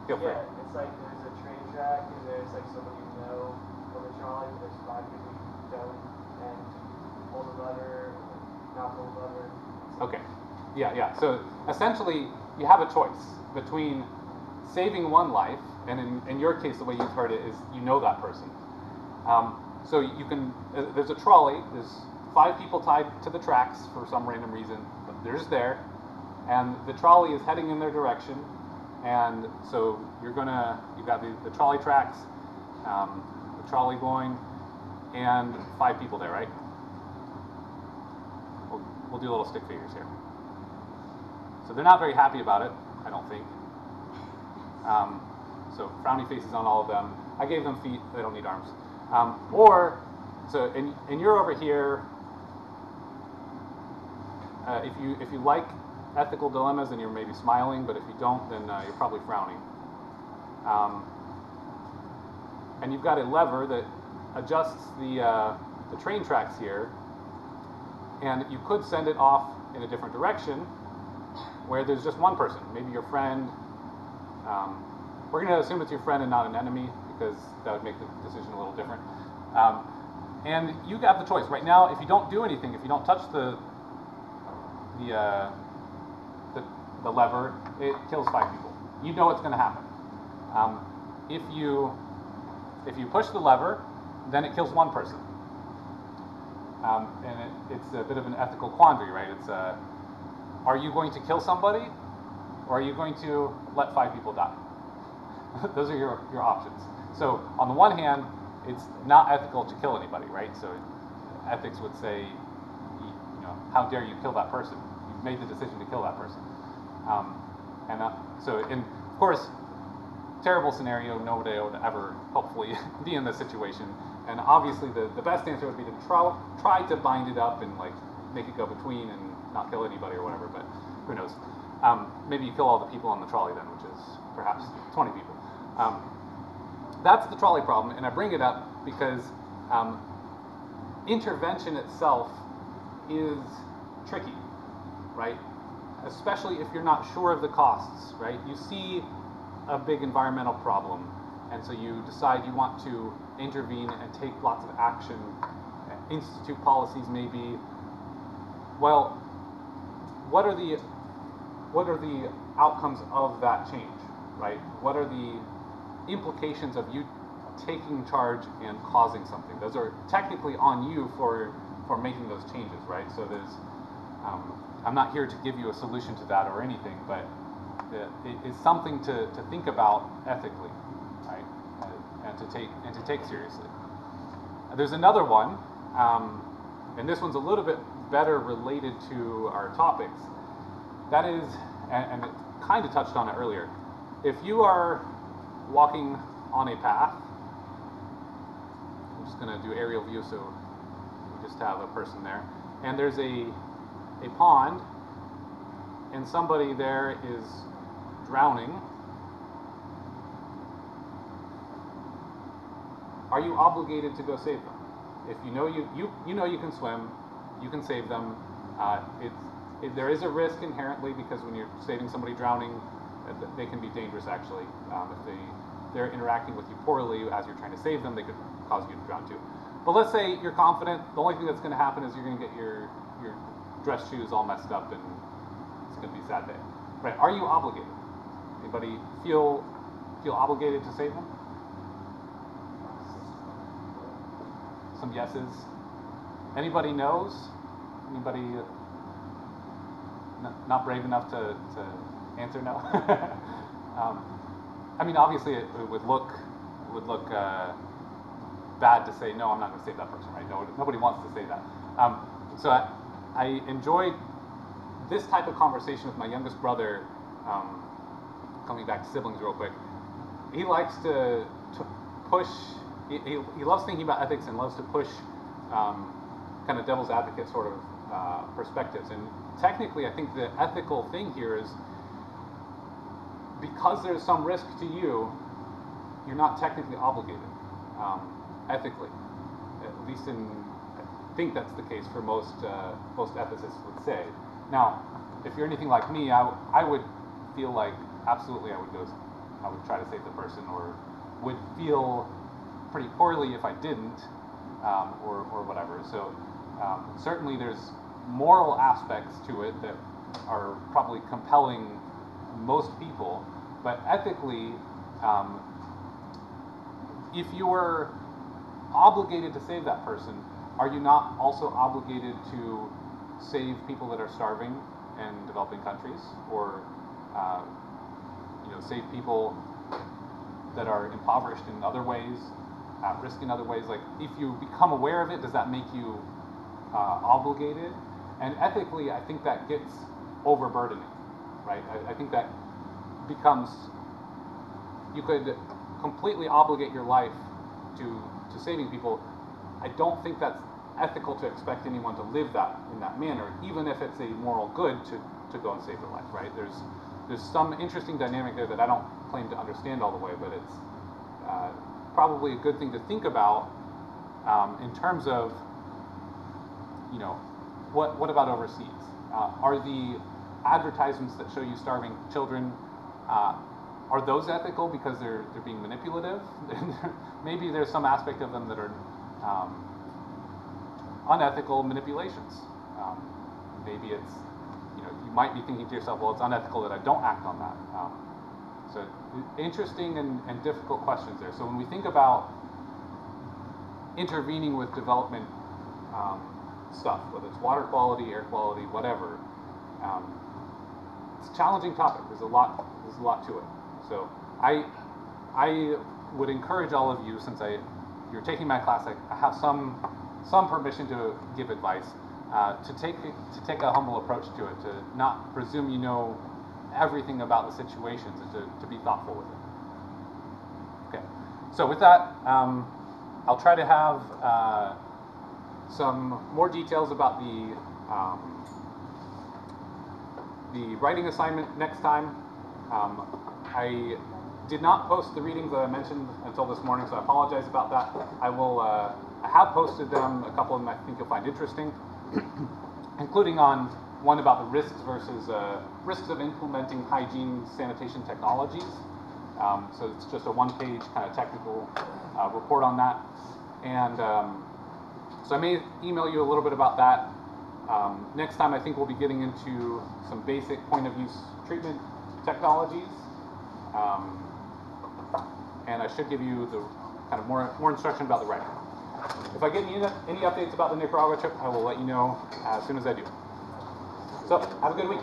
Speaker 1: feel free.
Speaker 8: Yeah, it's like there's a train track and there's like somebody you know on the trolley, but there's 5 people you don't, and pull the lever, not pull the lever.
Speaker 1: Okay, yeah. So essentially, you have a choice between saving one life, and in your case, the way you've heard it is you know that person. So you can, there's a trolley, there's 5 people tied to the tracks for some random reason, but they're just there, and the trolley is heading in their direction, and so you've got the trolley tracks, the trolley going, and 5 people there, right? We'll do little stick figures here. So they're not very happy about it, I don't think. So frowny faces on all of them. I gave them feet, they don't need arms. And you're over here, if you like ethical dilemmas, then you're maybe smiling, but if you don't, then you're probably frowning. And you've got a lever that adjusts the train tracks here, and you could send it off in a different direction where there's just one person, maybe your friend. We're going to assume it's your friend and not an enemy, because that would make the decision a little different. And you have the choice. Right now, if you don't do anything, if you don't touch the lever, it kills 5 people. You know what's going to happen. If you push the lever, then it kills 1 person. And it's a bit of an ethical quandary, right? It's are you going to kill somebody, or are you going to let 5 people die? Those are your options. So on the one hand, it's not ethical to kill anybody, right? So ethics would say, you know, how dare you kill that person? You've made the decision to kill that person. Of course, terrible scenario, nobody would ever hopefully be in this situation. And obviously the best answer would be to try to bind it up and like make it go between and not kill anybody or whatever, but who knows. Maybe you kill all the people on the trolley then, which is perhaps 20 people. That's the trolley problem, and I bring it up because intervention itself is tricky, right? Especially if you're not sure of the costs, right? You see a big environmental problem, and so you decide you want to intervene and take lots of action, institute policies maybe. Well, what are the outcomes of that change, right? What are the implications of you taking charge and causing something? Those are technically on you for making those changes, right? So there's, I'm not here to give you a solution to that or anything, but it is something to think about ethically, right? And to take seriously. There's another one, and this one's a little bit better related to our topics. That is, and it kind of touched on it earlier. If you are walking on a path, I'm just going to do aerial view so we just have a person there, and there's a pond, and somebody there is drowning. Are you obligated to go save them? If you know you know you can swim, you can save them. There is a risk inherently because when you're saving somebody drowning, they can be dangerous actually. If they're interacting with you poorly as you're trying to save them, they could cause you to drown too. But let's say you're confident. The only thing that's going to happen is you're going to get your dress shoes all messed up, and it's going to be a sad day. Right? Are you obligated? Anybody feel obligated to save them? Some yeses. Anybody knows? Anybody not brave enough to answer no? I mean, obviously it would look bad to say no. I'm not going to save that person, right? No, nobody wants to say that. So I enjoyed this type of conversation with my youngest brother. Coming back to siblings real quick, he likes to push. He loves thinking about ethics and loves to push kind of devil's advocate sort of perspectives. And technically, I think the ethical thing here is because there's some risk to you, you're not technically obligated ethically. At least I think that's the case for most ethicists would say. Now, if you're anything like me, I would feel like absolutely I would try to save the person, or would feel pretty poorly if I didn't, or whatever. So certainly there's moral aspects to it that are probably compelling most people, but ethically, if you're obligated to save that person, are you not also obligated to save people that are starving in developing countries, or save people that are impoverished in other ways, at risk in other ways? Like, if you become aware of it, does that make you obligated? And ethically, I think that gets overburdening, right? I think that becomes, you could completely obligate your life to saving people. I don't think that's ethical to expect anyone to live that in that manner, even if it's a moral good to go and save their life, right? There's some interesting dynamic there that I don't claim to understand all the way, but it's probably a good thing to think about in terms of, what about overseas? Are the advertisements that show you starving children, are those ethical because they're being manipulative? Maybe there's some aspect of them that are unethical manipulations. Maybe it's, you might be thinking to yourself, well, it's unethical that I don't act on that. So interesting and difficult questions there. So when we think about intervening with development stuff, whether it's water quality, air quality, whatever, it's a challenging topic. There's a lot to it. So I would encourage all of you, since you're taking my class, I have some permission to give advice, to take a humble approach to it, to not presume you know everything about the situations, and to be thoughtful with it. Okay, so with that, I'll try to have some more details about the the writing assignment next time. I did not post the readings that I mentioned until this morning, so I apologize about that. I have posted them, a couple of them I think you'll find interesting, including on one about the risks versus risks of implementing hygiene sanitation technologies. So it's just a one-page kind of technical report on that. And so I may email you a little bit about that. Next time I think we'll be getting into some basic point of use treatment technologies. And I should give you the kind of more instruction about the writing. If I get any updates about the Nicaragua trip, I will let you know as soon as I do. So have a good week.